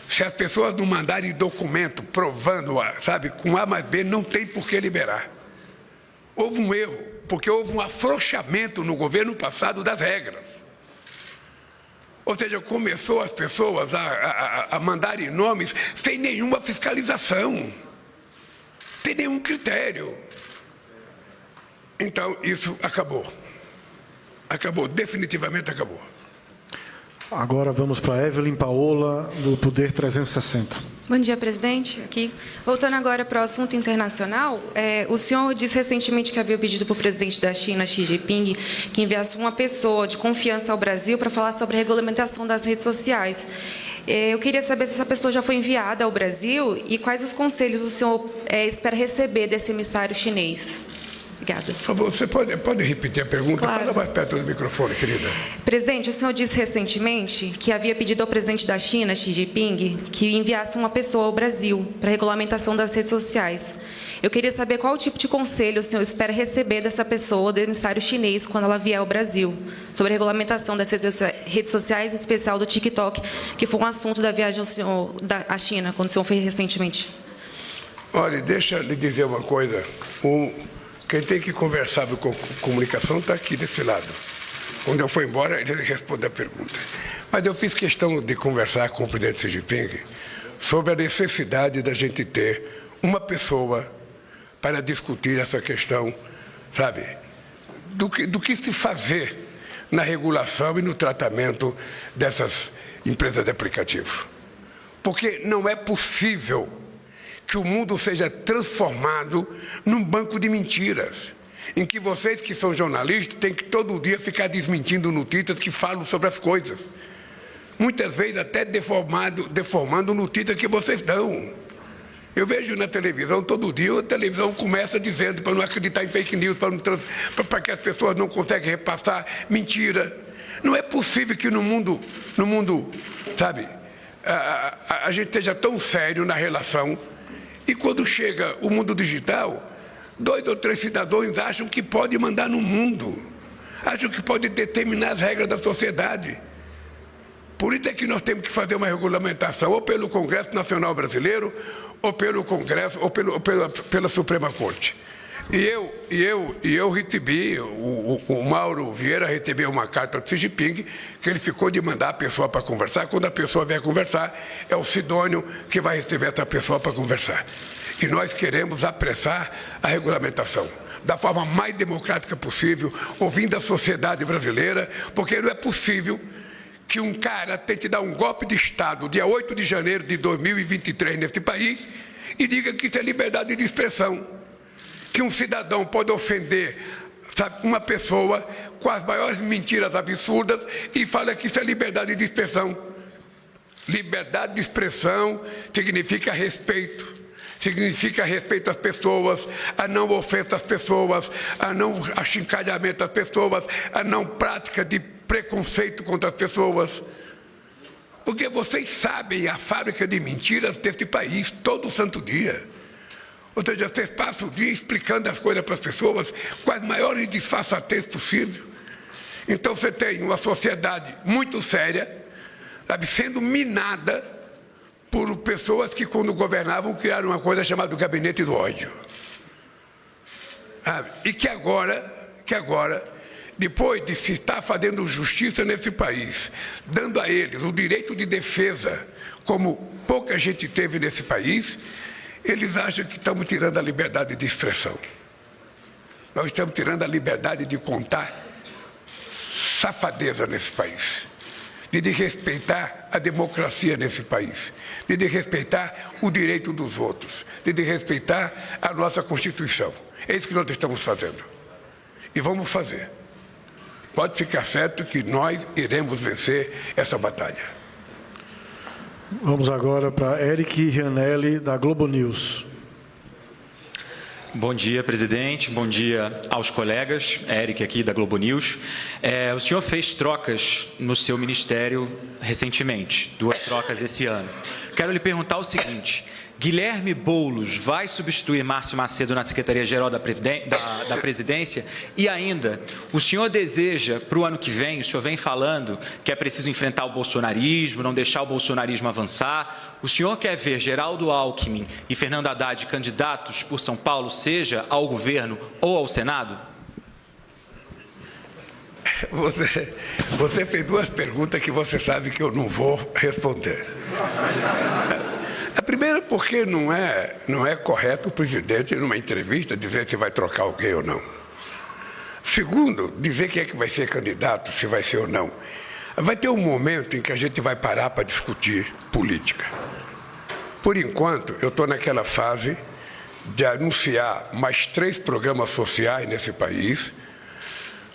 Se as pessoas não mandarem documento provando, sabe, com A mais B, não tem por que liberar. Houve um erro, porque houve um afrouxamento no governo passado das regras. Ou seja, começou as pessoas a mandarem nomes sem nenhuma fiscalização, sem nenhum critério. Então, isso acabou. Acabou, definitivamente acabou. Agora vamos para Evelyn Paola, do Poder 360. Bom dia, presidente. Aqui. Voltando agora para o assunto internacional, o senhor disse recentemente que havia pedido para o presidente da China, Xi Jinping, que enviasse uma pessoa de confiança ao Brasil para falar sobre a regulamentação das redes sociais. Eu queria saber se essa pessoa já foi enviada ao Brasil e quais os conselhos o senhor espera receber desse emissário chinês. Obrigada. Por favor, você pode repetir a pergunta? Claro. Fala mais perto do microfone, querida. Presidente, o senhor disse recentemente que havia pedido ao presidente da China, Xi Jinping, que enviasse uma pessoa ao Brasil para a regulamentação das redes sociais. Eu queria saber qual tipo de conselho o senhor espera receber dessa pessoa, do emissário chinês, quando ela vier ao Brasil, sobre a regulamentação das redes sociais, em especial do TikTok, que foi um assunto da viagem à China, quando o senhor fez recentemente. Olha, deixa eu lhe dizer uma coisa. Quem tem que conversar com comunicação está aqui desse lado. Quando eu for embora, ele responde a pergunta. Mas eu fiz questão de conversar com o presidente Xi Jinping sobre a necessidade da gente ter uma pessoa para discutir essa questão, sabe, do que se fazer na regulação e no tratamento dessas empresas de aplicativo. Porque não é possível que o mundo seja transformado num banco de mentiras, em que vocês que são jornalistas têm que todo dia ficar desmentindo notícias que falam sobre as coisas. Muitas vezes até deformando notícias que vocês dão. Eu vejo na televisão, todo dia, a televisão começa dizendo para não acreditar em fake news, para que as pessoas não conseguem repassar mentira. Não é possível que no mundo sabe, a gente esteja tão sério na relação. E quando chega o mundo digital, 2 ou 3 cidadãos acham que pode mandar no mundo, acham que pode determinar as regras da sociedade. Por isso é que nós temos que fazer uma regulamentação, ou pelo Congresso Nacional Brasileiro, ou pelo Congresso, ou pela Suprema Corte. E eu recebi, o Mauro Vieira recebeu uma carta do Xi Jinping, que ele ficou de mandar a pessoa para conversar. Quando a pessoa vier conversar, é o Sidônio que vai receber essa pessoa para conversar. E nós queremos apressar a regulamentação da forma mais democrática possível, ouvindo a sociedade brasileira, porque não é possível que um cara tente dar um golpe de Estado dia 8 de janeiro de 2023 nesse país e diga que isso é liberdade de expressão. Que um cidadão pode ofender, sabe, uma pessoa com as maiores mentiras absurdas e fala que isso é liberdade de expressão. Liberdade de expressão significa respeito. Significa respeito às pessoas, a não ofensa às pessoas, a não achincalhamento às pessoas, a não prática de preconceito contra as pessoas. Porque vocês sabem a fábrica de mentiras desse país todo santo dia. Ou seja, vocês passam o dia explicando as coisas para as pessoas com as maiores disfarçatez possível. Então você tem uma sociedade muito séria, sabe, sendo minada por pessoas que, quando governavam, criaram uma coisa chamada gabinete do ódio. Sabe? E que agora, depois de se estar fazendo justiça nesse país, dando a eles o direito de defesa, como pouca gente teve nesse país, eles acham que estamos tirando a liberdade de expressão. Nós estamos tirando a liberdade de contar safadeza nesse país, de respeitar a democracia nesse país, de respeitar o direito dos outros, de respeitar a nossa Constituição. É isso que nós estamos fazendo. E vamos fazer. Pode ficar certo que nós iremos vencer essa batalha. Vamos agora para Eric Rianelli, da Globo News. Bom dia, presidente. Bom dia aos colegas. Eric aqui da Globo News. O senhor fez trocas no seu ministério recentemente, 2 trocas esse ano. Quero lhe perguntar o seguinte: Guilherme Boulos vai substituir Márcio Macedo na Secretaria-Geral da Presidência? E ainda, o senhor deseja, para o ano que vem, o senhor vem falando que é preciso enfrentar o bolsonarismo, não deixar o bolsonarismo avançar. O senhor quer ver Geraldo Alckmin e Fernando Haddad candidatos por São Paulo, seja ao governo ou ao Senado? Você fez 2 perguntas que você sabe que eu não vou responder. A primeira, porque não é correto o presidente, numa entrevista, dizer se vai trocar alguém ou não. Segundo, dizer quem é que vai ser candidato, se vai ser ou não. Vai ter um momento em que a gente vai parar para discutir política. Por enquanto, eu estou naquela fase de anunciar mais 3 programas sociais nesse país.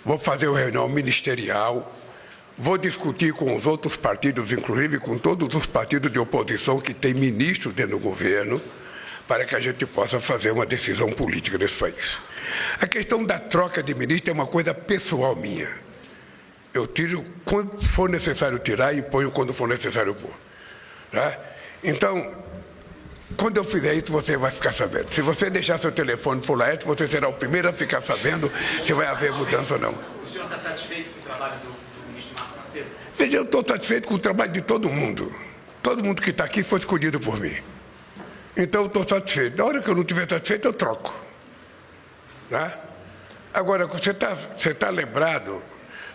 Vou fazer uma reunião ministerial. Vou discutir com os outros partidos, inclusive com todos os partidos de oposição que têm ministros dentro do governo, para que a gente possa fazer uma decisão política nesse país. A questão da troca de ministro é uma coisa pessoal minha. Eu tiro quando for necessário tirar e ponho quando for necessário pôr. Tá? Então, quando eu fizer isso, você vai ficar sabendo. Se você deixar seu telefone por lá, você será o primeiro a ficar sabendo se vai haver mudança ou não. O senhor está satisfeito com o trabalho do ministro Márcio Macedo? Veja, eu estou satisfeito com o trabalho de todo mundo. Todo mundo que está aqui foi escolhido por mim. Então, eu estou satisfeito. Na hora que eu não estiver satisfeito, eu troco. Tá? Agora, você tá lembrado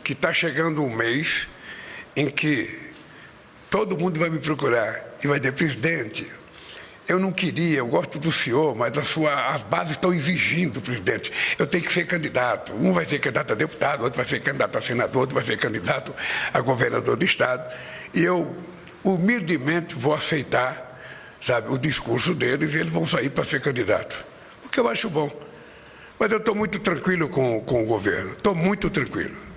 que está chegando um mês em que todo mundo vai me procurar e vai dizer: presidente, eu não queria, eu gosto do senhor, mas as bases estão exigindo, presidente. Eu tenho que ser candidato. Um vai ser candidato a deputado, outro vai ser candidato a senador, outro vai ser candidato a governador do estado. E eu, humildemente, vou aceitar, sabe, o discurso deles e eles vão sair para ser candidato. O que eu acho bom. Mas eu estou muito tranquilo com o governo. Estou muito tranquilo.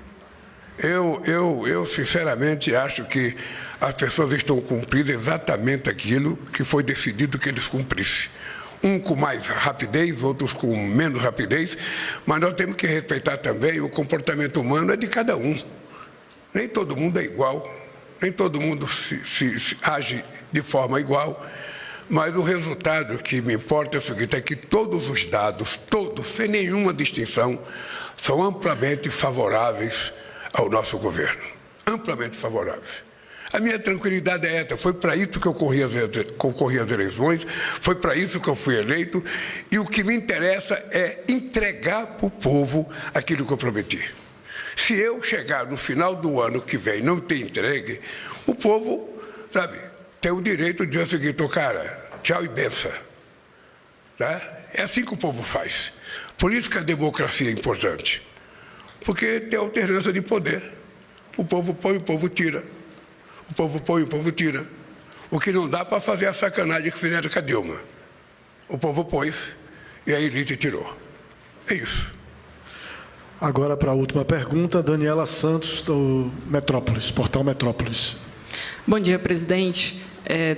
Eu, sinceramente, acho que as pessoas estão cumprindo exatamente aquilo que foi decidido que eles cumprissem. Um com mais rapidez, outros com menos rapidez, mas nós temos que respeitar também o comportamento humano é de cada um. Nem todo mundo é igual, nem todo mundo se age de forma igual, mas o resultado que me importa é o seguinte: é que todos os dados, todos, sem nenhuma distinção, são amplamente favoráveis ao nosso governo, amplamente favoráveis. A minha tranquilidade é essa, foi para isso que eu concorri às eleições, foi para isso que eu fui eleito, e o que me interessa é entregar para o povo aquilo que eu prometi. Se eu chegar no final do ano que vem e não ter entregue, o povo, sabe, tem o direito de dizer o seguinte: cara, tchau e benção. Tá? É assim que o povo faz. Por isso que a democracia é importante. Porque tem alternância de poder. O povo põe, o povo tira. O povo põe, o povo tira. O que não dá para fazer a sacanagem que fizeram com a Dilma. O povo pôs e a elite tirou. É isso. Agora, para a última pergunta, Daniela Santos, do Metrópolis, Portal Metrópolis. Bom dia, presidente.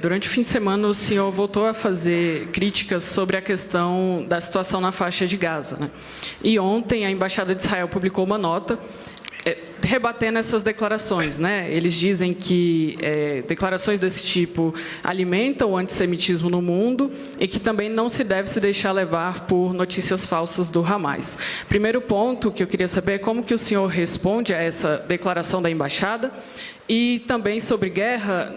Durante o fim de semana, o senhor voltou a fazer críticas sobre a questão da situação na faixa de Gaza, né? E ontem a Embaixada de Israel publicou uma nota rebatendo essas declarações, né? Eles dizem que declarações desse tipo alimentam o antissemitismo no mundo e que também não se deve se deixar levar por notícias falsas do Hamas. Primeiro ponto que eu queria saber é como que o senhor responde a essa declaração da Embaixada. E também sobre guerra,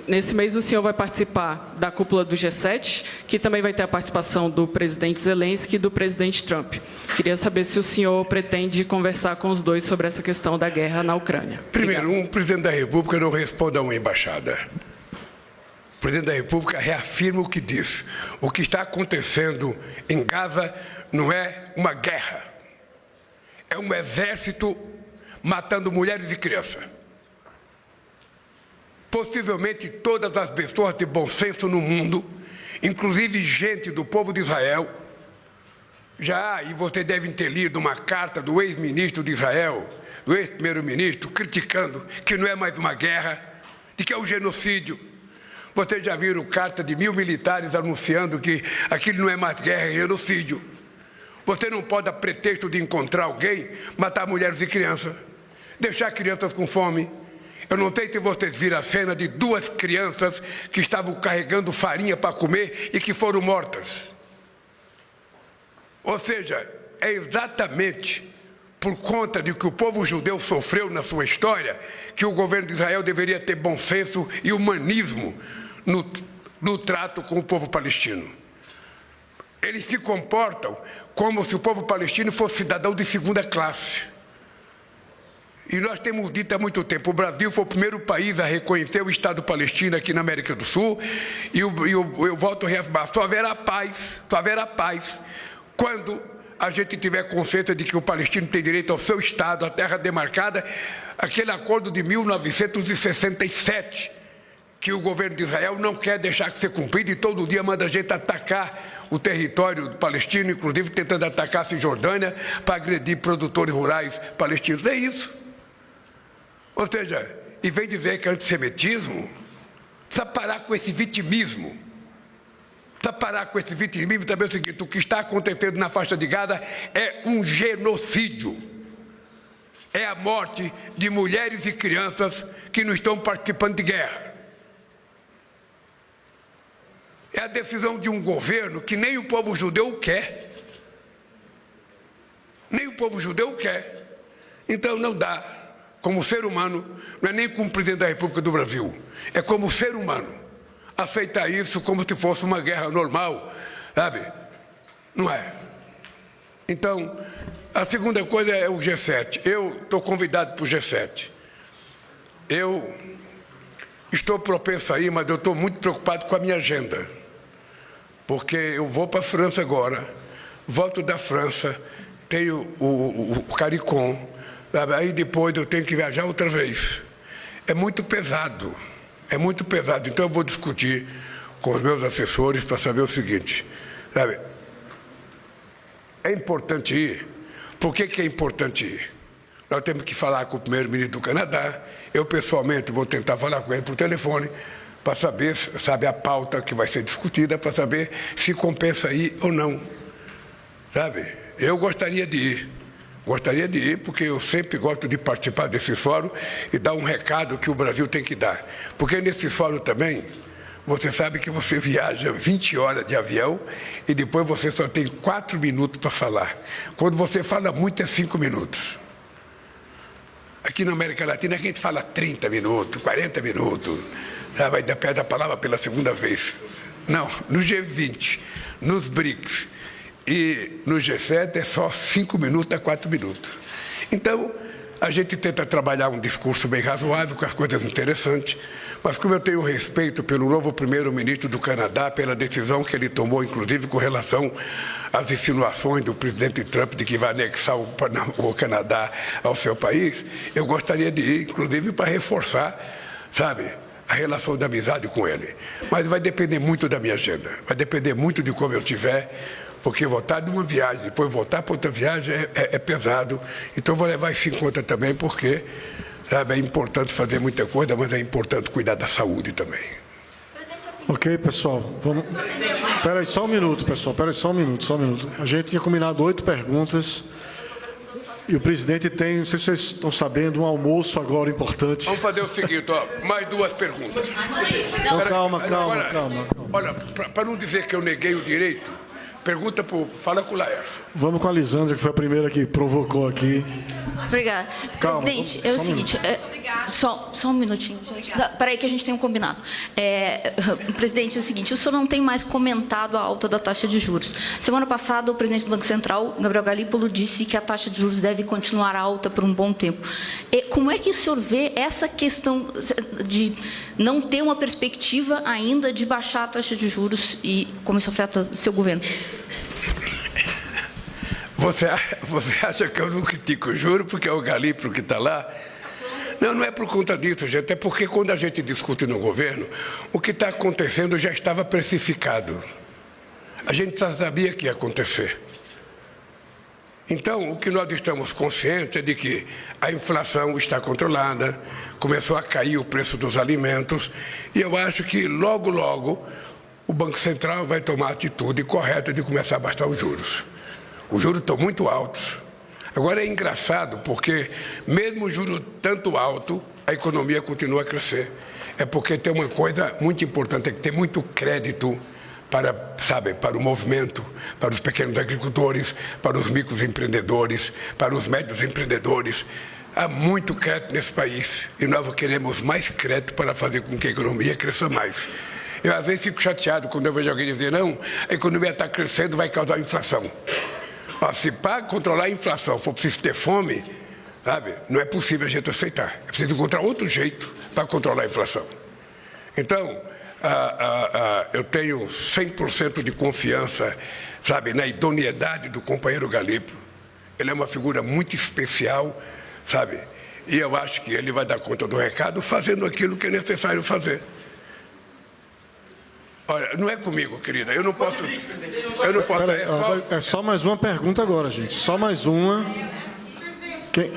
nesse mês o senhor vai participar da cúpula do G7, que também vai ter a participação do presidente Zelensky e do presidente Trump. Queria saber se o senhor pretende conversar com os dois sobre essa questão da guerra na Ucrânia. Primeiro, um presidente da República não responde a uma embaixada. O presidente da República reafirma o que diz. O que está acontecendo em Gaza não é uma guerra. É um exército matando mulheres e crianças. Possivelmente todas as pessoas de bom senso no mundo, inclusive gente do povo de Israel, e vocês devem ter lido uma carta do ex-ministro de Israel, do ex-primeiro-ministro, criticando que não é mais uma guerra, de que é um genocídio. Vocês já viram carta de 1000 militares anunciando que aquilo não é mais guerra, é genocídio. Você não pode, a pretexto de encontrar alguém, matar mulheres e crianças, deixar crianças com fome. Eu não sei se vocês viram a cena de 2 crianças que estavam carregando farinha para comer e que foram mortas. Ou seja, é exatamente por conta de que o povo judeu sofreu na sua história que o governo de Israel deveria ter bom senso e humanismo no trato com o povo palestino. Eles se comportam como se o povo palestino fosse cidadão de segunda classe. E nós temos dito há muito tempo, o Brasil foi o primeiro país a reconhecer o Estado palestino aqui na América do Sul, e eu volto a reafirmar, só haverá paz quando a gente tiver consciência de que o palestino tem direito ao seu Estado, à terra demarcada, aquele acordo de 1967, que o governo de Israel não quer deixar ser cumprido e todo dia manda a gente atacar o território palestino, inclusive tentando atacar a Cisjordânia para agredir produtores rurais palestinos. É isso. Ou seja, e vem dizer que é antissemitismo, precisa parar com esse vitimismo. Precisa parar com esse vitimismo e saber o seguinte, o que está acontecendo na faixa de Gaza é um genocídio. É a morte de mulheres e crianças que não estão participando de guerra. É a decisão de um governo que nem o povo judeu quer. Nem o povo judeu quer. Então não dá, como ser humano, não é nem como presidente da República do Brasil, é como ser humano, aceitar isso como se fosse uma guerra normal, sabe? Não é. Então, a segunda coisa é o G7. Eu estou convidado para o G7. Eu estou propenso a ir, mas eu estou muito preocupado com a minha agenda. Porque eu vou para a França agora, volto da França, tenho o CARICOM, sabe? Aí depois eu tenho que viajar outra vez. É muito pesado, Então eu vou discutir com os meus assessores para saber o seguinte, sabe? É importante ir. Por que é importante ir? Nós temos que falar com o primeiro-ministro do Canadá. Eu, pessoalmente, vou tentar falar com ele por telefone para saber, sabe, a pauta que vai ser discutida, para saber se compensa ir ou não. Sabe? Eu gostaria de ir, porque eu sempre gosto de participar desse fórum e dar um recado que o Brasil tem que dar. Porque nesse fórum também, você sabe que você viaja 20 horas de avião e depois você só tem 4 minutos para falar. Quando você fala muito, é 5 minutos. Aqui na América Latina, a gente fala 30 minutos, 40 minutos, vai dar pé da palavra pela segunda vez. Não, no G20, nos BRICS e no G7 é só 5 minutos a 4 minutos. Então, a gente tenta trabalhar um discurso bem razoável, com as coisas interessantes, mas como eu tenho respeito pelo novo primeiro-ministro do Canadá, pela decisão que ele tomou, inclusive com relação às insinuações do presidente Trump de que vai anexar o Canadá ao seu país, eu gostaria de ir, inclusive, para reforçar, sabe, a relação de amizade com ele. Mas vai depender muito da minha agenda, vai depender muito de como eu estiver, porque voltar de uma viagem, depois voltar para outra viagem é pesado. Então, vou levar isso em conta também, porque, sabe, é importante fazer muita coisa, mas é importante cuidar da saúde também. Ok, pessoal. Vamos... Espera aí só um minuto, pessoal. Espera aí só um minuto. A gente tinha combinado 8 perguntas. E o presidente tem, não sei se vocês estão sabendo, um almoço agora importante. Vamos fazer o seguinte, mais 2 perguntas. Então, calma. Olha, para não dizer que eu neguei o direito, fala com o Laércio. Vamos com a Lisandra, que foi a primeira que provocou aqui. Obrigada. Calma, presidente, é o seguinte, só um minutinho, gente. Peraí que a gente tem um combinado. Presidente, é o seguinte, o senhor não tem mais comentado a alta da taxa de juros. Semana passada, o presidente do Banco Central, Gabriel Galípolo, disse que a taxa de juros deve continuar alta por um bom tempo. Como é que o senhor vê essa questão de não ter uma perspectiva ainda de baixar a taxa de juros e como isso afeta o seu governo? Você acha que eu não critico o juro porque é o Galípolo que está lá? Não é por conta disso, gente. É porque quando a gente discute no governo, o que está acontecendo já estava precificado. A gente já sabia que ia acontecer. Então, o que nós estamos conscientes é de que a inflação está controlada, começou a cair o preço dos alimentos, e eu acho que logo, logo, o Banco Central vai tomar a atitude correta de começar a baixar os juros. Os juros estão muito altos. Agora é engraçado, porque mesmo o juro tanto alto, a economia continua a crescer. É porque tem uma coisa muito importante, é que tem muito crédito para o movimento, para os pequenos agricultores, para os microempreendedores, para os médios empreendedores. Há muito crédito nesse país e nós queremos mais crédito para fazer com que a economia cresça mais. Eu, às vezes, fico chateado quando eu vejo alguém dizer, não, a economia está crescendo, vai causar inflação. Se para controlar a inflação for preciso ter fome, não é possível a gente aceitar. É preciso encontrar outro jeito para controlar a inflação. Então, eu tenho 100% de confiança, na idoneidade do companheiro Galípolo. Ele é uma figura muito especial, e eu acho que ele vai dar conta do recado fazendo aquilo que é necessário fazer. Olha, não é comigo, querida, eu não posso... É só mais uma pergunta agora, gente. Só mais uma. Quem?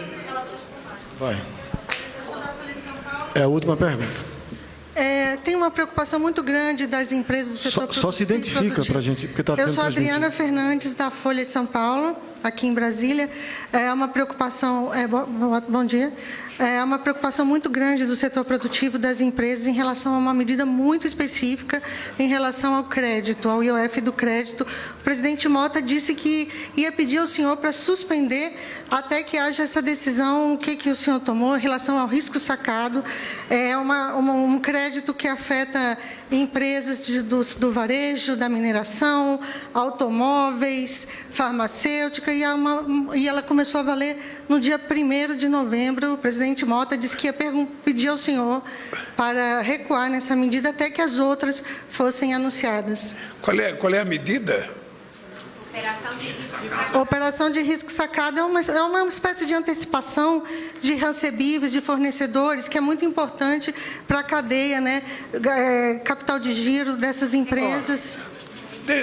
Vai. É a última pergunta. Tem uma preocupação muito grande das empresas do setor produtivo. Só se identifica para a gente, porque está tendo Eu sou Adriana Fernandes, da Folha de São Paulo, aqui em Brasília. É uma preocupação... bom dia. É uma preocupação muito grande do setor produtivo das empresas em relação a uma medida muito específica em relação ao crédito, ao IOF do crédito. O presidente Mota disse que ia pedir ao senhor para suspender até que haja essa decisão, o que o senhor tomou em relação ao risco sacado. É um crédito que afeta empresas do varejo, da mineração, automóveis, farmacêutica, e ela começou a valer no dia 1º de novembro. O presidente Mota disse que ia pedir ao senhor para recuar nessa medida até que as outras fossem anunciadas. Qual é a medida? Operação de risco sacado é uma espécie de antecipação de recebíveis, de fornecedores, que é muito importante para a cadeia, capital de giro dessas empresas.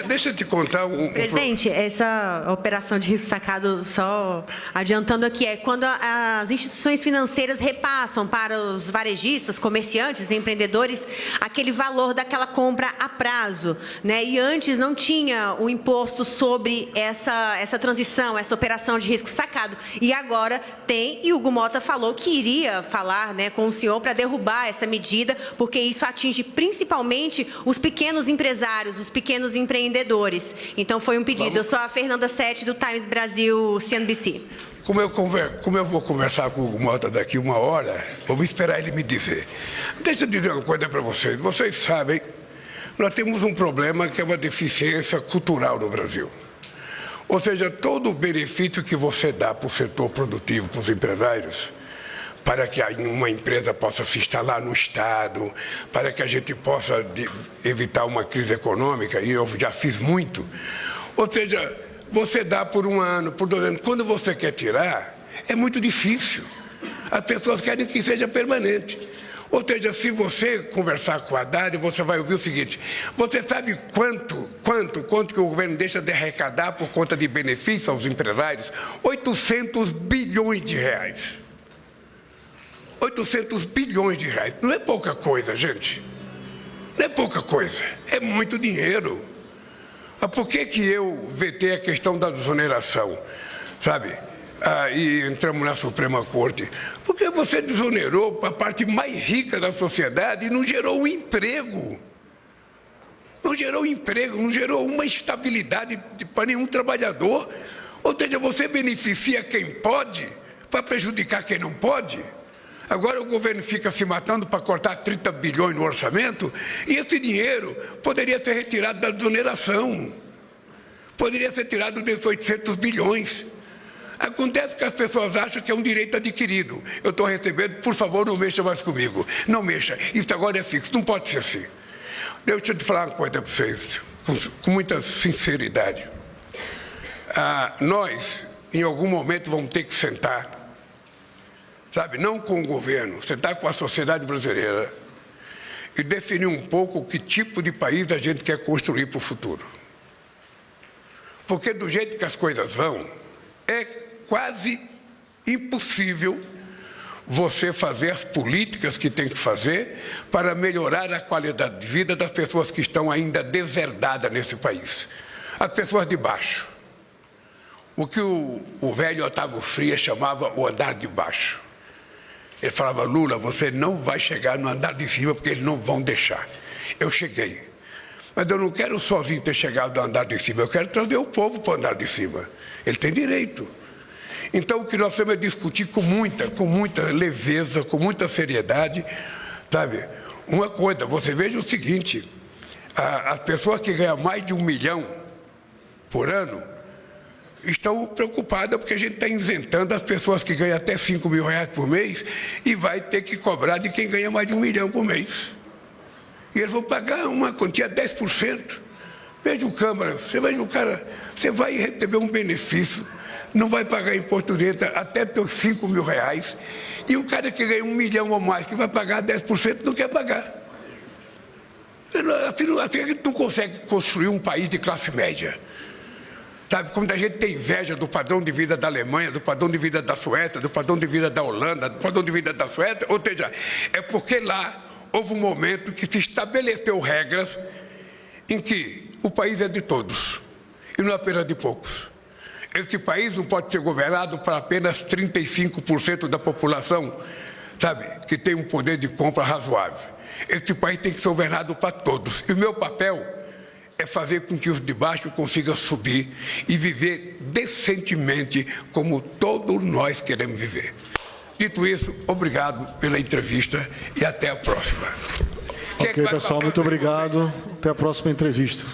Deixa eu te contar Presidente, essa operação de risco sacado, só adiantando aqui, é quando as instituições financeiras repassam para os varejistas, comerciantes, empreendedores, aquele valor daquela compra a prazo, E antes não tinha o imposto sobre essa transição, essa operação de risco sacado. E agora tem, e o Hugo Mota falou que iria falar, com o senhor para derrubar essa medida, porque isso atinge principalmente os pequenos empresários, os pequenos empreendedores. Então, foi um pedido. Eu sou a Fernanda Sete, do Times Brasil, CNBC. Como eu vou conversar com o Hugo Mota daqui 1 hora, vamos esperar ele me dizer. Deixa eu dizer uma coisa para vocês. Vocês sabem, nós temos um problema que é uma deficiência cultural no Brasil. Ou seja, todo o benefício que você dá para o setor produtivo, para os empresários, para que uma empresa possa se instalar no Estado, para que a gente possa evitar uma crise econômica, e eu já fiz muito. Ou seja, você dá por 1 ano, por 2 anos. Quando você quer tirar, é muito difícil. As pessoas querem que seja permanente. Ou seja, se você conversar com a Haddad, você vai ouvir o seguinte: você sabe quanto que o governo deixa de arrecadar por conta de benefício aos empresários? 800 bilhões de reais. 800 bilhões de reais. Não é pouca coisa, gente. Não é pouca coisa. É muito dinheiro. Por que eu vetei a questão da desoneração? E entramos na Suprema Corte. Porque você desonerou para a parte mais rica da sociedade e não gerou um emprego. Não gerou emprego, não gerou uma estabilidade para nenhum trabalhador. Ou seja, você beneficia quem pode para prejudicar quem não pode. Agora o governo fica se matando para cortar 30 bilhões no orçamento, e esse dinheiro poderia ser retirado da desoneração. Poderia ser tirado desses 800 bilhões. Acontece que as pessoas acham que é um direito adquirido. Eu estou recebendo, por favor, não mexa mais comigo. Não mexa, isso agora é fixo, não pode ser assim. Deixa eu te falar uma coisa para vocês, com muita sinceridade. Nós, em algum momento, vamos ter que sentar, não com o governo, sentar com a sociedade brasileira e definir um pouco que tipo de país a gente quer construir para o futuro. Porque do jeito que as coisas vão, é quase impossível você fazer as políticas que tem que fazer para melhorar a qualidade de vida das pessoas que estão ainda deserdadas nesse país. As pessoas de baixo. O que o velho Otávio Frias chamava o andar de baixo. Ele falava, Lula, você não vai chegar no andar de cima porque eles não vão deixar. Eu cheguei. Mas eu não quero sozinho ter chegado no andar de cima, eu quero trazer o povo para o andar de cima. Ele tem direito. Então, o que nós temos é discutir com muita leveza, com muita seriedade, sabe? Uma coisa, você veja o seguinte, as pessoas que ganham mais de 1 milhão por ano estão preocupadas porque a gente está isentando as pessoas que ganham até 5 mil reais por mês e vai ter que cobrar de quem ganha mais de 1 milhão por mês. E eles vão pagar uma quantia 10%. Veja o Câmara, você veja o cara, você vai receber um benefício, não vai pagar imposto de renda até teus 5 mil reais, e o cara que ganha 1 milhão ou mais, que vai pagar 10%, não quer pagar. Assim a gente não consegue construir um país de classe média. Sabe, quando a gente tem inveja do padrão de vida da Alemanha, do padrão de vida da Suécia, do padrão de vida da Holanda, do padrão de vida da Suécia, ou seja, é porque lá houve um momento que se estabeleceu regras em que o país é de todos, e não apenas de poucos. Este país não pode ser governado para apenas 35% da população, sabe, que tem um poder de compra razoável. Este país tem que ser governado para todos. E o meu papel é fazer com que os de baixo consigam subir e viver decentemente como todos nós queremos viver. Dito isso, obrigado pela entrevista e até a próxima. Ok, pessoal, muito obrigado. Até a próxima entrevista.